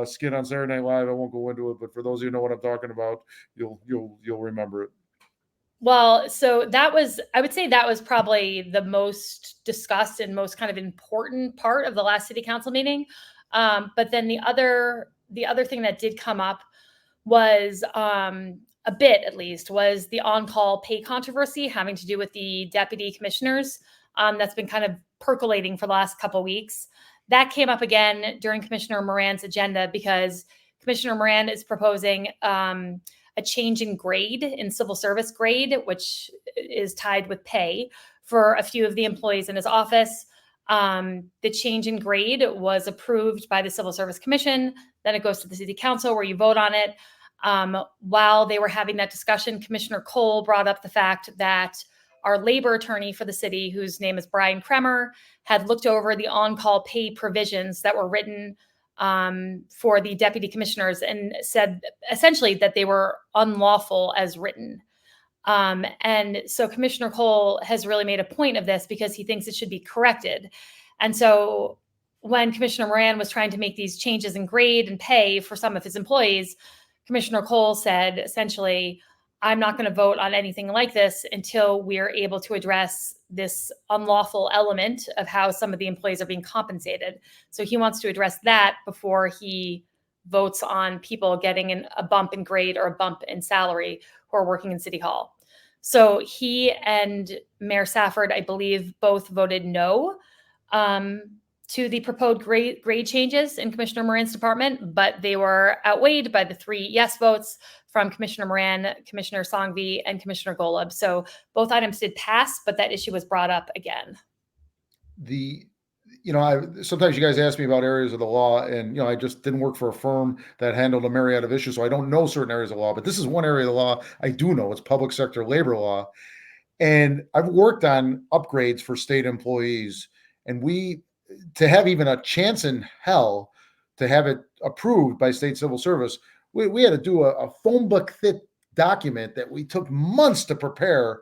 skit on Saturday Night Live. I won't go into it, but for those of you who know what I'm talking about, you'll remember it. Well, so I would say that was probably the most discussed and most kind of important part of the last city council meeting. But then the other thing that did come up was a bit, at least, was the on-call pay controversy having to do with the deputy commissioners. That's been kind of percolating for the last couple of weeks. That came up again during Commissioner Moran's agenda because Commissioner Moran is proposing a change in grade, in civil service grade, which is tied with pay for a few of the employees in his office. The change in grade was approved by the Civil Service Commission. Then it goes to the city council where you vote on it. While they were having that discussion, Commissioner Cole brought up the fact that our labor attorney for the city, whose name is Brian Kremer, had looked over the on-call pay provisions that were written for the deputy commissioners and said essentially that they were unlawful as written. And so Commissioner Cole has really made a point of this because he thinks it should be corrected. And so when Commissioner Moran was trying to make these changes in grade and pay for some of his employees, Commissioner Cole said, essentially, I'm not going to vote on anything like this until we're able to address this unlawful element of how some of the employees are being compensated. So he wants to address that before he votes on people getting a bump in grade or a bump in salary who are working in City Hall. So he and Mayor Safford, I believe, both voted no to the proposed grade changes in Commissioner Moran's department, but they were outweighed by the 3 yes votes from Commissioner Moran, Commissioner Songvi, and Commissioner Golub. So both items did pass, but that issue was brought up again. Sometimes you guys ask me about areas of the law, and I just didn't work for a firm that handled a myriad of issues, so I don't know certain areas of law. But this is one area of the law I do know. It's public sector labor law, and I've worked on upgrades for state employees, and to have even a chance in hell to have it approved by state civil service, we had to do a phone book thick document that we took months to prepare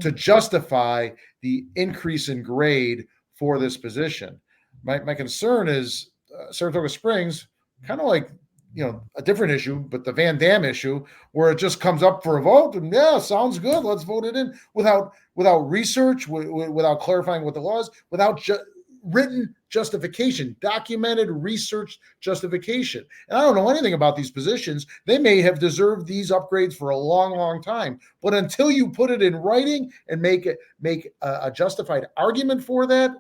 to justify the increase in grade for this position. My concern is Saratoga Springs, kind of like a different issue, but the Van Dam issue, where it just comes up for a vote and sounds good, let's vote it in without research, without clarifying what the law is, without written justification, documented research justification. And I don't know anything about these positions. They may have deserved these upgrades for a long, long time, but until you put it in writing and make a justified argument for that,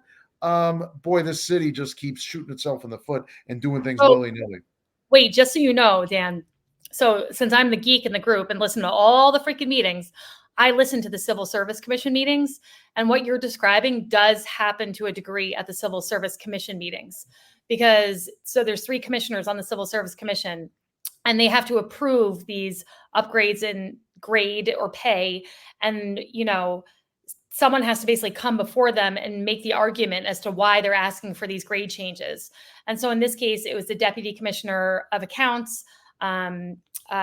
this city just keeps shooting itself in the foot and doing things willy-nilly. Wait, just so you know, Dan, so since I'm the geek in the group and listen to all the freaking meetings, I listen to the Civil Service Commission meetings, and what you're describing does happen to a degree at the Civil Service Commission meetings, because there's 3 commissioners on the Civil Service Commission, and they have to approve these upgrades in grade or pay, and someone has to basically come before them and make the argument as to why they're asking for these grade changes. And so in this case, it was the Deputy Commissioner of Accounts,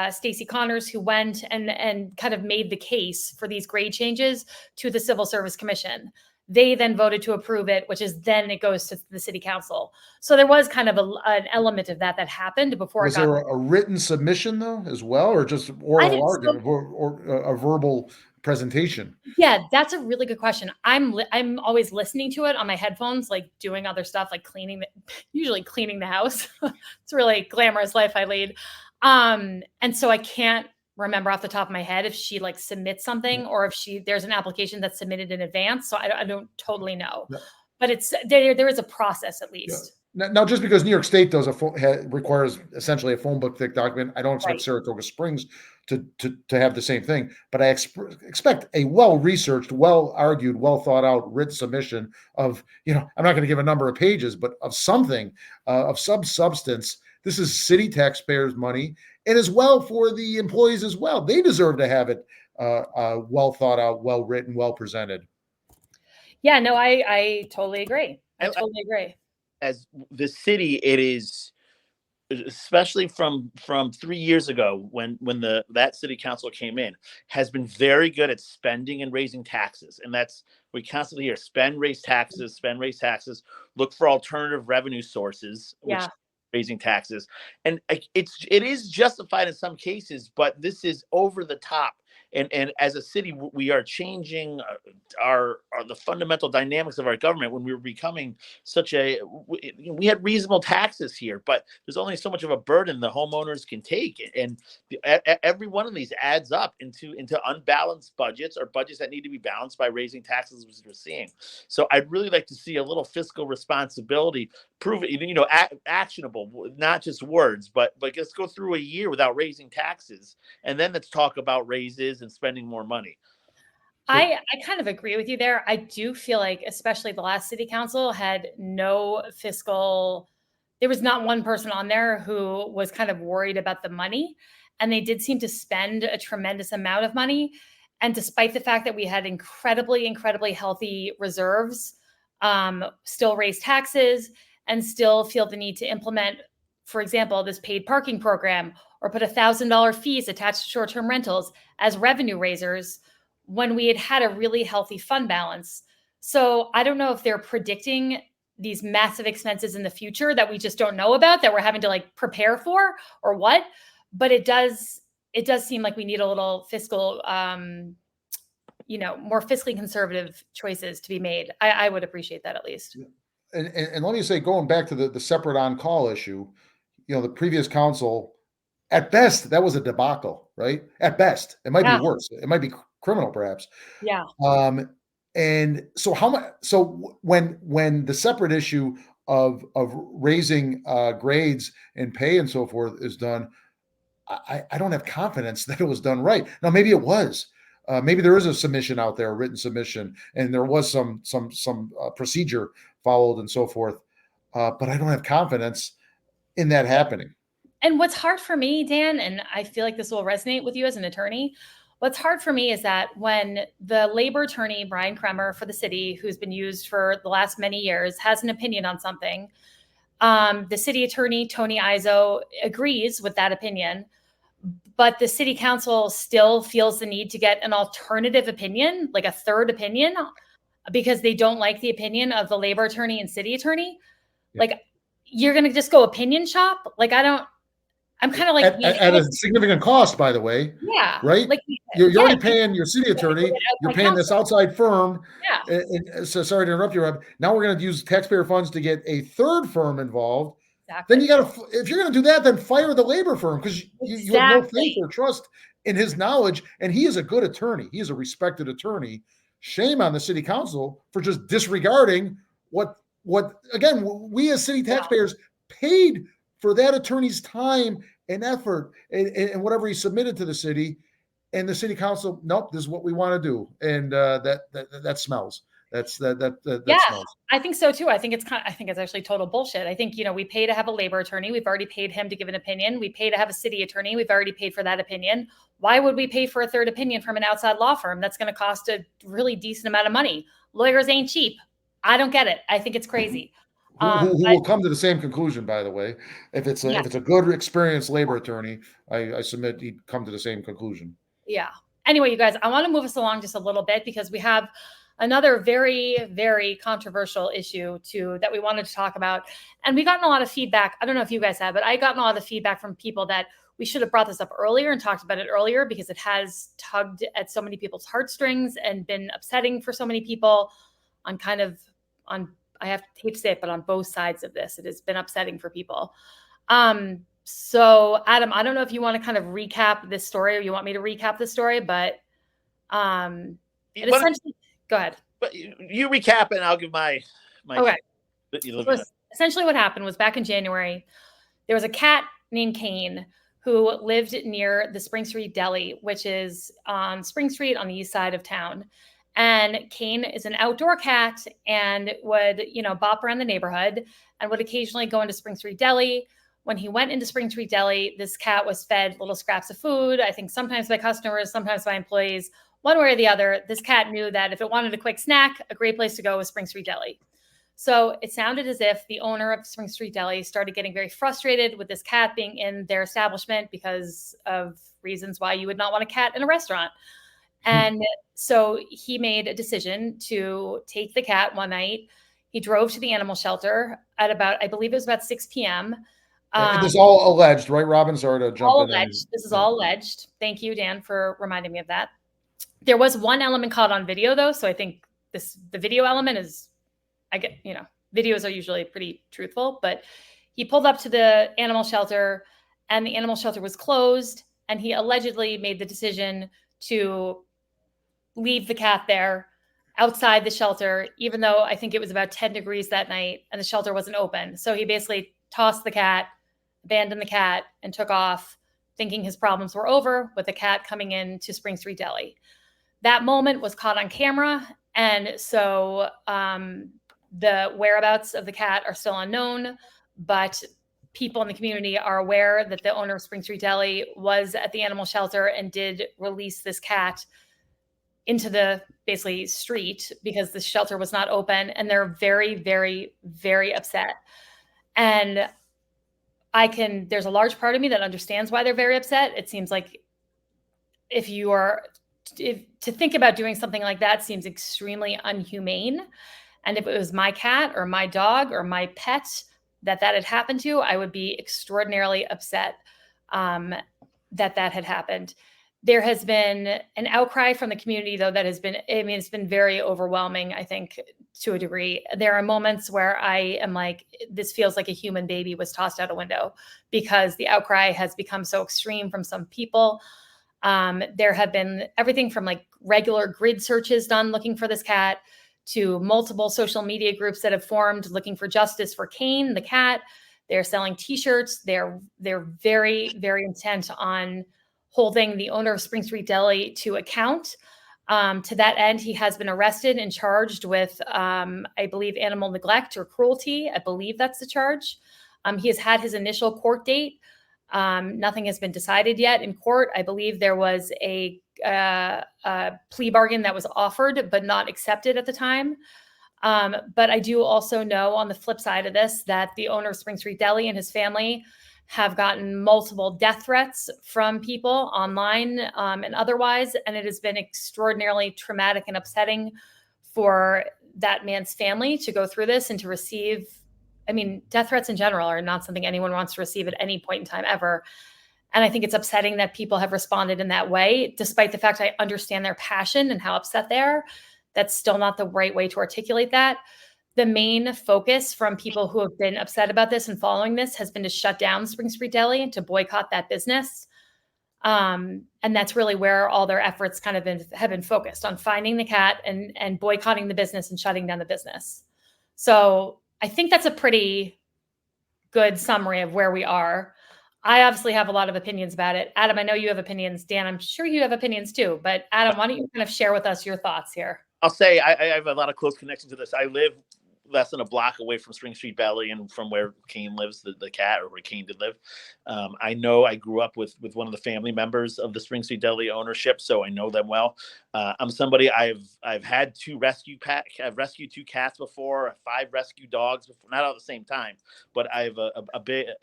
Stacey Connors, who went and kind of made the case for these grade changes to the Civil Service Commission. They then voted to approve it, which is then it goes to the City Council. So there was kind of an element of that happened before. Was there a written submission though, as well, or just oral argument or a verbal presentation? Yeah, that's a really good question. I'm always listening to it on my headphones, like doing other stuff, like usually cleaning the house. It's a really glamorous life I lead. And so I can't remember off the top of my head if she submits something or if there's an application that's submitted in advance. So I don't totally know, but there is a process at least. Yeah. Now, just because New York State does requires essentially a phone book thick document, I don't expect Saratoga Springs to have the same thing, but I expect a well-researched, well-argued, well-thought-out written submission of, I'm not going to give a number of pages, but of something, of some substance. This is city taxpayers' money, and as well for the employees as well. They deserve to have it well thought out, well written, well presented. Yeah, no, I totally agree. I totally agree. As the city, it is, especially from 3 years ago when that city council came in, has been very good at spending and raising taxes, and that's we constantly hear: spend, raise taxes, look for alternative revenue sources. Which raising taxes, and it is justified in some cases, but this is over the top. And as a city, we are changing the fundamental dynamics of our government when we were becoming we had reasonable taxes here, but there's only so much of a burden the homeowners can take. And every one of these adds up into unbalanced budgets, or budgets that need to be balanced by raising taxes, as we're seeing. So I'd really like to see a little fiscal responsibility, prove it, actionable, not just words, but let's go through a year without raising taxes, and then let's talk about raises and spending more money. I kind of agree with you there. I do feel like, especially the last city council had no fiscal, there was not one person on there who was kind of worried about the money. And they did seem to spend a tremendous amount of money. And despite the fact that we had incredibly, incredibly healthy reserves, still raise taxes and still feel the need to implement, for example, this paid parking program, or put $1,000 fees attached to short-term rentals as revenue raisers when we had a really healthy fund balance. So I don't know if they're predicting these massive expenses in the future that we just don't know about, that we're having to like prepare for or what. But it does seem like we need a little fiscal, more fiscally conservative choices to be made. I would appreciate that at least. And let me say, going back to the separate on-call issue, the previous council, at best, that was a debacle, right? At best, it might be worse. It might be criminal, perhaps. Yeah. And so when the separate issue of raising grades and pay and so forth is done, I don't have confidence that it was done right. Now, maybe it was. Maybe there is a submission out there, a written submission, and there was some procedure followed and so forth. But I don't have confidence in that happening. And what's hard for me, Dan, and I feel like this will resonate with you as an attorney, what's hard for me is that when the labor attorney, Brian Kremer for the city, who's been used for the last many years, has an opinion on something, the city attorney, Tony Izzo, agrees with that opinion, but the city council still feels the need to get an alternative opinion, like a third opinion, because they don't like the opinion of the labor attorney and city attorney. Yeah. Like, you're going to just go opinion shop? Like, I'm kind of like at a significant cost, by the way. Yeah. Right. Like, you're already paying your city attorney. You're paying this outside firm. Yeah. And so sorry to interrupt you, Rob. Now we're going to use taxpayer funds to get a third firm involved. Exactly. Then if you're going to do that, then fire the labor firm, because you have no faith or trust in his knowledge. And he is a good attorney. He is a respected attorney. Shame on the city council for just disregarding what again, we as city taxpayers paid for that attorney's time and effort and whatever he submitted to the city, and the city council, nope, this is what we want to do. And that smells. That smells. I think so too. I think it's actually total bullshit. I think, we pay to have a labor attorney. We've already paid him to give an opinion. We pay to have a city attorney. We've already paid for that opinion. Why would we pay for a third opinion from an outside law firm that's going to cost a really decent amount of money? Lawyers ain't cheap. I don't get it. I think it's crazy. Who will come to the same conclusion, by the way. If it's a good, experienced labor attorney, I submit he'd come to the same conclusion. Yeah. Anyway, you guys, I want to move us along just a little bit, because we have another very, very controversial issue that we wanted to talk about. And we gotten a lot of feedback. I don't know if you guys have, but I gotten a lot of feedback from people that we should have brought this up earlier and talked about it earlier, because it has tugged at so many people's heartstrings and been upsetting for so many people I hate to say it, but on both sides of this, it has been upsetting for people. So Adam, I don't know if you want to kind of recap this story, or you want me to recap this story, but essentially, go ahead. But you recap and I'll give my okay. So essentially what happened was, back in January, there was a cat named KANE who lived near the Spring Street DELI, which is on Spring Street on the east side of town. And KANE is an outdoor cat and would, bop around the neighborhood and would occasionally go into Spring Street DELI. When he went into Spring Street DELI, this cat was fed little scraps of food, I think sometimes by customers, sometimes by employees. One way or the other, this cat knew that if it wanted a quick snack, a great place to go was Spring Street DELI. So it sounded as if the owner of Spring Street DELI started getting very frustrated with this cat being in their establishment because of reasons why you would not want a cat in a restaurant. And so he made a decision to take the cat one night. He drove to the animal shelter at about, I believe it was about 6 p.m. This is all alleged, right, Robin? Sorry to jump all in. Alleged. This is all alleged. Thank you, Dan, for reminding me of that. There was one element caught on video, though. So I think the video element is, videos are usually pretty truthful, but he pulled up to the animal shelter and the animal shelter was closed. And he allegedly made the decision to leave the cat there outside the shelter, even though I think it was about 10 degrees that night and the shelter wasn't open. So he basically tossed the cat, abandoned the cat, and took off, thinking his problems were over with the cat coming in to Spring Street DELI. That moment was caught on camera. And so the whereabouts of the cat are still unknown, but people in the community are aware that the owner of Spring Street DELI was at the animal shelter and did release this cat into the basically street because the shelter was not open. And they're very, very, very upset. And there's a large part of me that understands why they're very upset. It seems like to think about doing something like that seems extremely unhumane. And if it was my cat or my dog or my pet that had happened to, I would be extraordinarily upset that had happened. There has been an outcry from the community, though, that has been, it's been very overwhelming, I think, to a degree. There are moments where I am like, this feels like a human baby was tossed out a window, because the outcry has become so extreme from some people. There have been everything from like regular grid searches done looking for this cat, to multiple social media groups that have formed looking for justice for KANE, the cat. They're selling T-shirts. They're very, very intent on holding the owner of Spring Street Deli to account. To that end, he has been arrested and charged with, I believe, animal neglect or cruelty. I believe that's the charge. He has had his initial court date. Nothing has been decided yet in court. I believe there was a plea bargain that was offered but not accepted at the time. But I do also know, on the flip side of this, that the owner of Spring Street Deli and his family have gotten multiple death threats from people online and otherwise. And it has been extraordinarily traumatic and upsetting for that man's family to go through this and to receive, death threats in general are not something anyone wants to receive at any point in time ever. And I think it's upsetting that people have responded in that way, despite the fact I understand their passion and how upset they are. That's still not the right way to articulate that. The main focus from people who have been upset about this and following this has been to shut down Spring Street Deli and to boycott that business. And that's really where all their efforts kind of have been focused, on finding the cat and boycotting the business and shutting down the business. So I think that's a pretty good summary of where we are. I obviously have a lot of opinions about it. Adam, I know you have opinions. Dan, I'm sure you have opinions too. But Adam, why don't you kind of share with us your thoughts here? I'll say I have a lot of close connections to this. I live less than a block away from Spring Street Deli and from where KANE lives, the cat, or where KANE did live. I know I grew up with one of the family members of the Spring Street Deli ownership, so I know them well. I'm somebody, I've had I've rescued 2 cats before, 5 rescue dogs before, not all at the same time, but I've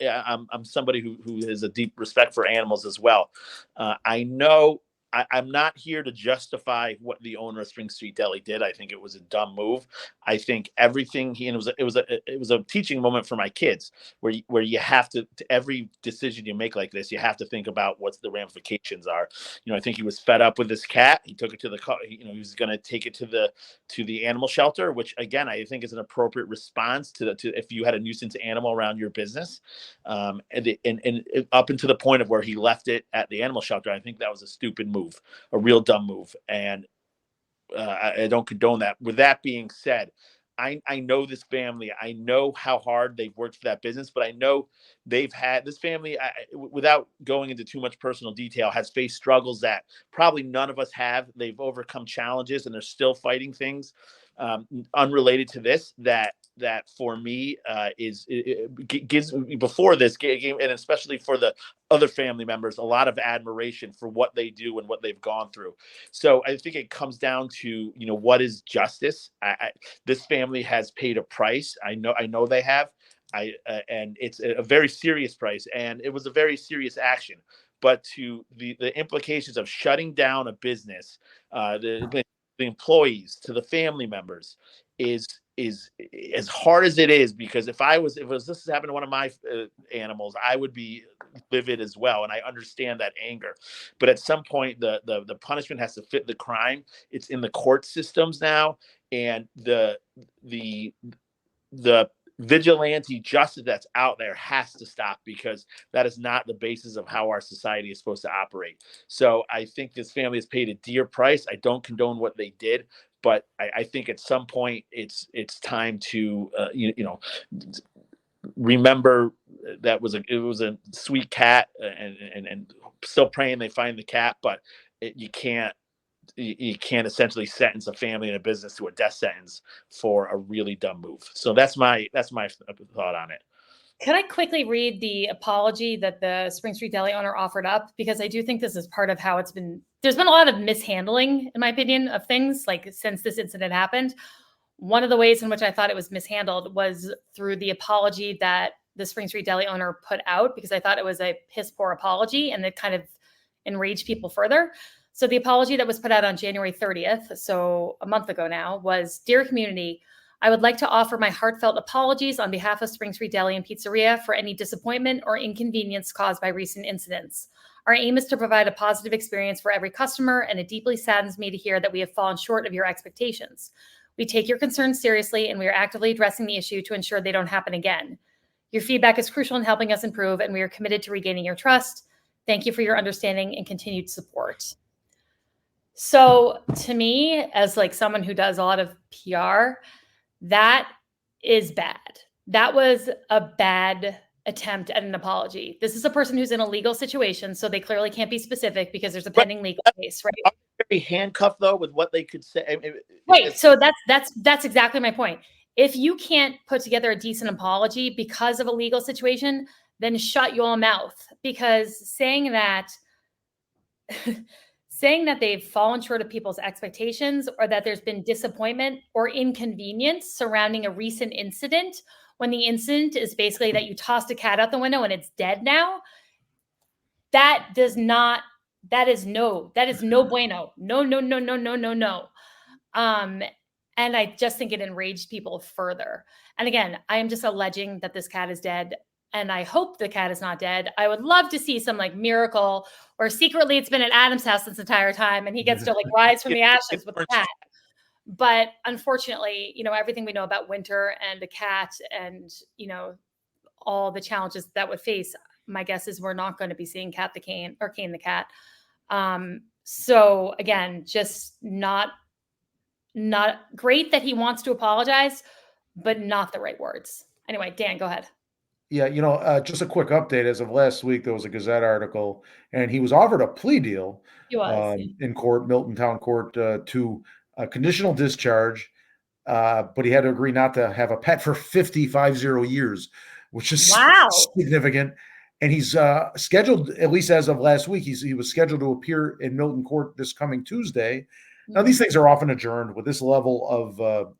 I'm somebody who has a deep respect for animals as well. I know I'm not here to justify what the owner of Spring Street Deli did. I think it was a dumb move. I think everything it was a teaching moment for my kids, where you have to every decision you make like this, you have to think about what the ramifications are. I think he was fed up with this cat. He took it to the he was going to take it to the animal shelter, which again I think is an appropriate response to if you had a nuisance animal around your business, and up until the point of where he left it at the animal shelter. I think that was a stupid move. A real dumb move, and I don't condone that. With that being said, I know this family. I know how hard they've worked for that business, but I know they've had this family, without going into too much personal detail, has faced struggles that probably none of us have. They've overcome challenges, and they're still fighting things unrelated to this that for me gives, before this game, and especially for the other family members, a lot of admiration for what they do and what they've gone through. So I think it comes down to, what is justice? This family has paid a price. I know they have. And it's a very serious price, and it was a very serious action. But to the implications of shutting down a business, the employees, to the family members, is as hard as it is, because if this happened to one of my animals, I would be livid as well, and I understand that anger. But at some point, the punishment has to fit the crime. It's in the court systems now, and the vigilante justice that's out there has to stop, because that is not the basis of how our society is supposed to operate. So I think this family has paid a dear price. I don't condone what they did, but I think at some point it's time to remember that it was a sweet cat, and still praying they find the cat, but you can't essentially sentence a family and a business to a death sentence for a really dumb move. So that's my thought on it. Can I quickly read the apology that the Spring Street Deli owner offered up? Because I do think this is part of how there's been a lot of mishandling, in my opinion, of things since this incident happened. One of the ways in which I thought it was mishandled was through the apology that the Spring Street Deli owner put out, because I thought it was a piss poor apology, and it kind of enraged people further. So the apology that was put out on January 30th, so a month ago now, was, "Dear community, I would like to offer my heartfelt apologies on behalf of Spring Street Deli and Pizzeria for any disappointment or inconvenience caused by recent incidents. Our aim is to provide a positive experience for every customer, and it deeply saddens me to hear that we have fallen short of your expectations. We take your concerns seriously, and we are actively addressing the issue to ensure they don't happen again. Your feedback is crucial in helping us improve, and we are committed to regaining your trust. Thank you for your understanding and continued support. So to me, as like someone who does a lot of PR, that is bad. That was a bad attempt at an apology. This is a person who's in a legal situation, so they clearly can't be specific because there's a pending legal case, right? Are they very handcuffed though with what they could say? Right. So that's exactly my point. If you can't put together a decent apology because of a legal situation, then shut your mouth, because saying that they've fallen short of people's expectations, or that there's been disappointment or inconvenience surrounding a recent incident, when the incident is basically that you tossed a cat out the window and it's dead now, that is no bueno. No. And I just think it enraged people further. And again, I am just alleging that this cat is dead, and I hope the cat is not dead. I would love to see some like miracle, or secretly it's been at Adam's house this entire time and he gets to like rise from the ashes with the cat. But unfortunately, everything we know about winter and a cat and, all the challenges that would face, my guess is we're not going to be seeing Kane the cat. So again, just not great that he wants to apologize, but not the right words. Anyway, Dan, go ahead. Yeah, just a quick update. As of last week, there was a Gazette article, and he was offered a plea deal in court, Milton Town Court, to a conditional discharge, but he had to agree not to have a pet for 50 years, which is significant. And he's scheduled, at least as of last week, he was scheduled to appear in Milton Court this coming Tuesday. Now, these things are often adjourned. With this level of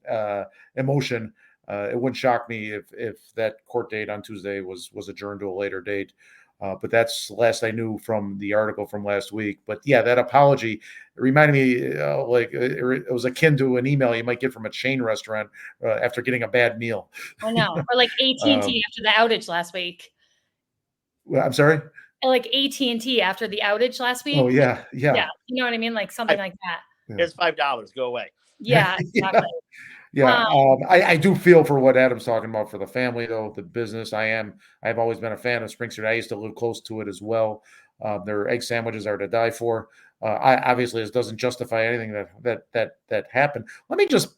emotion, it wouldn't shock me if that court date on Tuesday was adjourned to a later date. But that's the last I knew from the article from last week. But yeah, that apology reminded me like it was akin to an email you might get from a chain restaurant after getting a bad meal. I know, or like AT&T after the outage last week. I'm sorry? Like AT&T after the outage last week. Oh, yeah. You know what I mean? Like something like that. Here's $5. Go away. Yeah, exactly. Yeah. I do feel for what Adam's talking about for the family, though, the business. I've always been a fan of Spring Street. I used to live close to it as well. Their egg sandwiches are to die for. Obviously, this doesn't justify anything that happened. Let me just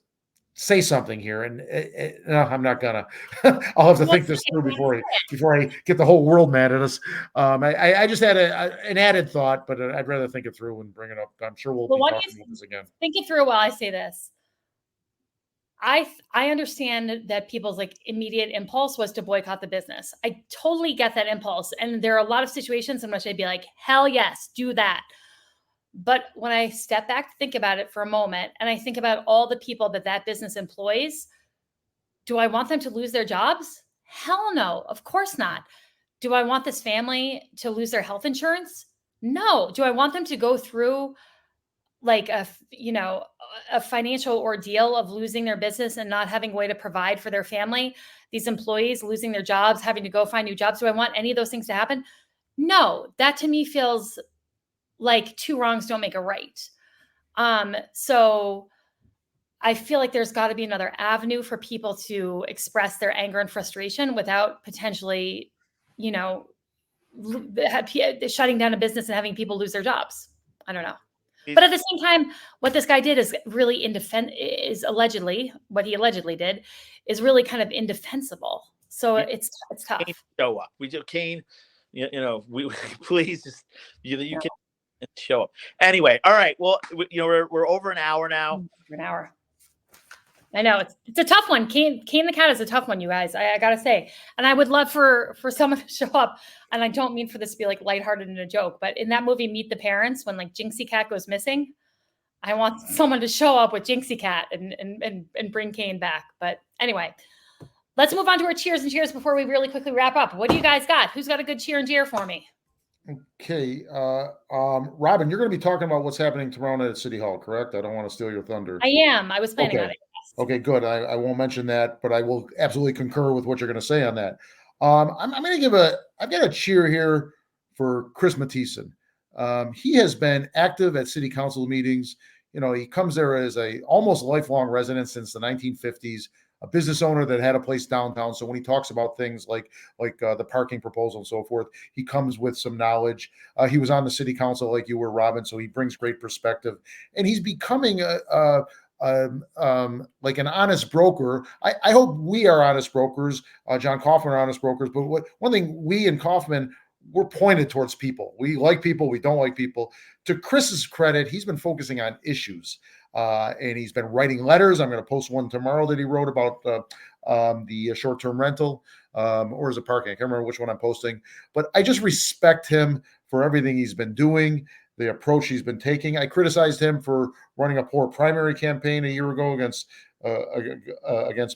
say something here, and no, I'm not gonna. I'll have to think this through before I get the whole world mad at us. I just had an added thought, but I'd rather think it through and bring it up. I'm sure we'll be talking about this again. Think it through while I say this. I understand that people's like immediate impulse was to boycott the business. I totally get that impulse, and there are a lot of situations in which I'd be like, hell yes, do that. But when I step back to think about it for a moment, and I think about all the people that business employs, do I want them to lose their jobs? Hell no, of course not. Do I want this family to lose their health insurance? No. Do I want them to go through like a financial ordeal of losing their business and not having a way to provide for their family? These employees losing their jobs, having to go find new jobs. Do I want any of those things to happen? No. That to me feels like two wrongs don't make a right. So I feel like there's got to be another avenue for people to express their anger and frustration without potentially, shutting down a business and having people lose their jobs. I don't know. But at the same time, what this guy did is really what he allegedly did is really kind of indefensible. So it's tough. Show up. We do Kane, we please just you can show up. Anyway, all right. Well, we're over an hour now. An hour. I know it's a tough one. Kane the cat is a tough one, you guys. I gotta say, and I would love for someone to show up. And I don't mean for this to be like lighthearted and a joke, but in that movie, Meet the Parents, when like Jinxie Cat goes missing, I want someone to show up with Jinxie Cat and bring Kane back. But anyway, let's move on to our cheers and cheers before we really quickly wrap up. What do you guys got? Who's got a good cheer and cheer for me? Okay. Robin, you're going to be talking about what's happening tomorrow night at City Hall, correct? I don't want to steal your thunder. I am. I was planning on it. Okay, good. I won't mention that, but I will absolutely concur with what you're going to say on that. I'm going to I've got a cheer here for Chris Mathieson. He has been active at city council meetings. He comes there as a almost lifelong resident since the 1950s, a business owner that had a place downtown. So when he talks about things like the parking proposal and so forth, he comes with some knowledge. He was on the city council like you were, Robin, so he brings great perspective, and he's becoming like an honest broker. I hope we are honest brokers. John Kaufman are honest brokers. But one thing, we and Kaufman, we're pointed towards people. We like people. We don't like people. To Chris's credit, he's been focusing on issues. And he's been writing letters. I'm going to post one tomorrow that he wrote about the short-term rental, or is it parking? I can't remember which one I'm posting. But I just respect him for everything he's been doing, the approach he's been taking. I criticized him for running a poor primary campaign a year ago against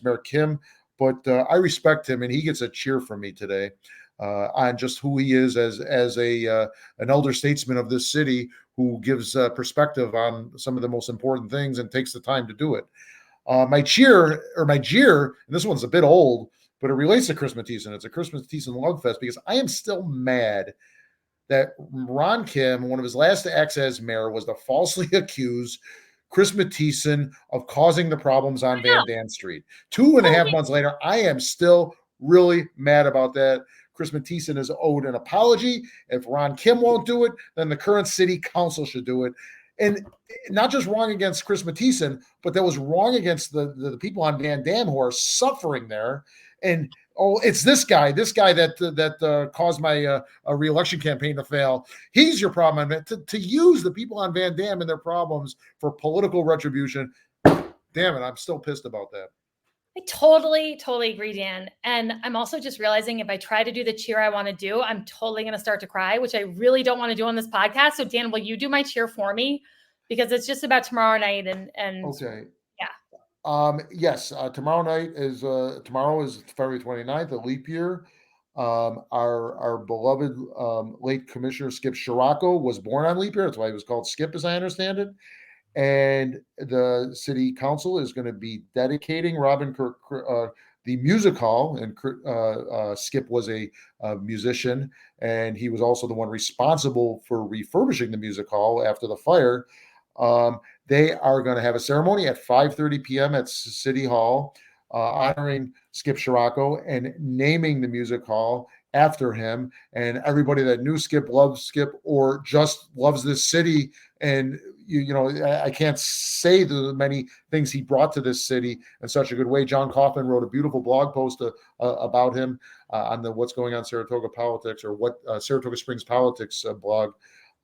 Mayor Kim, but I respect him, and he gets a cheer from me today on just who he is as an elder statesman of this city who gives perspective on some of the most important things and takes the time to do it. My jeer, and this one's a bit old, but it relates to Chris Mathieson. It's a Chris Mathieson love fest because I am still mad that Ron Kim, one of his last acts as mayor, was to falsely accuse Chris Mathieson of causing the problems on Van Dam Street. 2.5 months later, I am still really mad about that. Chris Mathieson is owed an apology. If Ron Kim won't do it, then the current city council should do it. And not just wrong against Chris Mathieson, but that was wrong against the people on Van Dam who are suffering there. And it's this guy that caused my re-election campaign to fail. He's your problem. I mean, to use the people on Van Dam and their problems for political retribution. Damn it, I'm still pissed about that. I totally agree, Dan. And I'm also just realizing if I try to do the cheer I want to do, I'm totally going to start to cry, which I really don't want to do on this podcast. So Dan, will you do my cheer for me? Because it's just about tomorrow night and okay. Yeah. Yes. Tomorrow is February 29th, a leap year. Our beloved late Commissioner Skip Scirocco was born on leap year. That's why he was called Skip, as I understand it. And the city council is going to be dedicating the music hall. And Skip was a musician, and he was also the one responsible for refurbishing the music hall after the fire. They are going to have a ceremony at 5:30 p.m. at City Hall, honoring Skip Scirocco and naming the music hall after him. And everybody that knew Skip, loves Skip, or just loves this city. And I can't say the many things he brought to this city in such a good way. John Kaufman wrote a beautiful blog post about him on the What's Going on Saratoga Politics, or what Saratoga Springs Politics blog.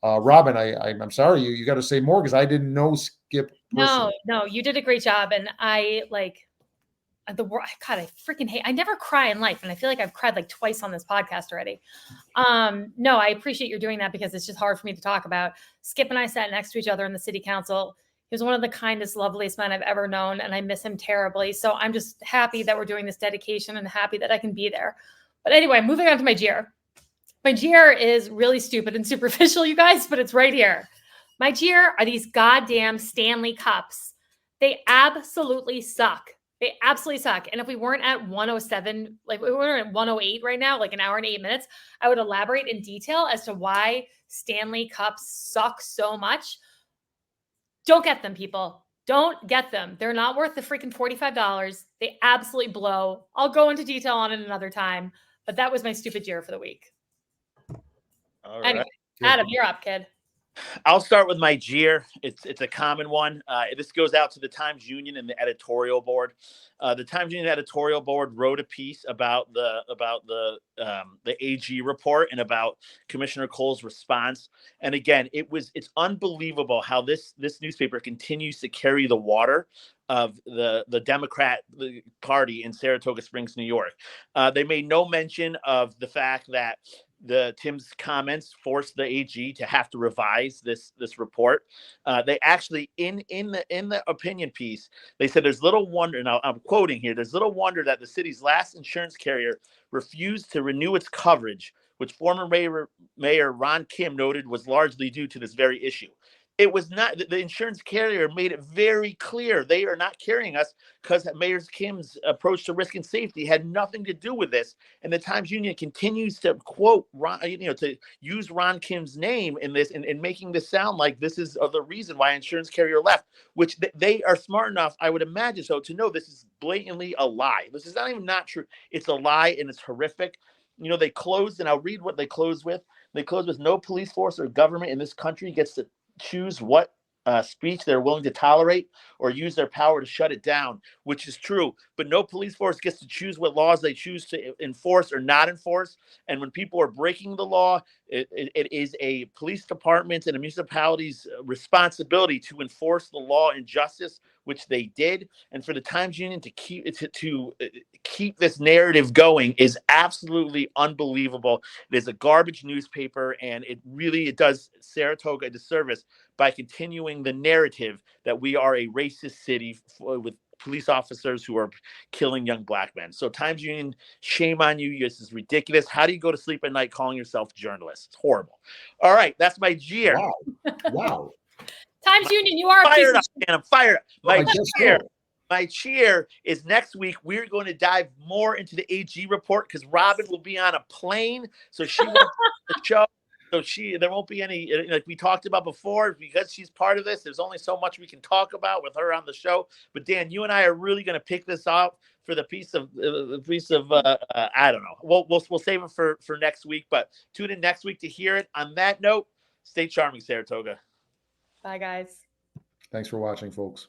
Robin, I'm sorry, you got to say more because I didn't know Skip personally. No, you did a great job, and I freaking hate. I never cry in life, and I feel like I've cried like twice on this podcast already. No, I appreciate you doing that because it's just hard for me to talk about. Skip and I sat next to each other in the city council. He was one of the kindest, loveliest men I've ever known, and I miss him terribly. So I'm just happy that we're doing this dedication and happy that I can be there. But anyway, moving on to my jeer. My jeer is really stupid and superficial, you guys, but it's right here. My jeer are these goddamn Stanley Cups. They absolutely suck. They absolutely suck. And if we weren't at 107, like we were at 108 right now, like an hour and 8 minutes, I would elaborate in detail as to why Stanley Cups suck so much. Don't get them, people. Don't get them. They're not worth the freaking $45. They absolutely blow. I'll go into detail on it another time, but that was my stupid jeer for the week. All right. Anyway, Adam, you're up, kid. I'll start with my jeer. It's a common one. This goes out to the Times Union and the editorial board. The Times Union editorial board wrote a piece about the AG report and about Commissioner Cole's response. And again, it's unbelievable how this newspaper continues to carry the water of the Democrat Party in Saratoga Springs, New York. They made no mention of the fact that Tim's comments forced the AG to have to revise this report. They actually in the opinion piece, they said there's little wonder, now I'm quoting here, there's little wonder that the city's last insurance carrier refused to renew its coverage, which former Mayor Ron Kim noted was largely due to this very issue. It was not, the insurance carrier made it very clear they are not carrying us because Mayor Kim's approach to risk and safety had nothing to do with this. And the Times Union continues to quote Ron, to use Ron Kim's name in this and making this sound like this is the reason why insurance carrier left, which they are smart enough, I would imagine so, to know this is blatantly a lie. This is not even not true. It's a lie and it's horrific. They closed, and I'll read what they closed with. They closed with no police force or government in this country gets to choose what speech they're willing to tolerate or use their power to shut it down, which is true. But no police force gets to choose what laws they choose to enforce or not enforce. And when people are breaking the law, it is a police department and a municipality's responsibility to enforce the law and justice, which they did. And for the Times Union to keep this narrative going is absolutely unbelievable. It is a garbage newspaper, and it does Saratoga a disservice by continuing the narrative that we are a racist city with police officers who are killing young black men. So Times Union, shame on you. This is ridiculous. How do you go to sleep at night calling yourself journalist? It's horrible. All right, that's my jeer. Wow. Times Union, you are fired up, and I'm fired up. So. My cheer is next week. We're going to dive more into the AG report because Robin will be on a plane, so she won't be on the show. So there won't be any, like we talked about before, because she's part of this. There's only so much we can talk about with her on the show. But Dan, you and I are really going to pick this up for the piece of I don't know. We'll save it for next week. But tune in next week to hear it. On that note, stay charming, Saratoga. Bye, guys. Thanks for watching, folks.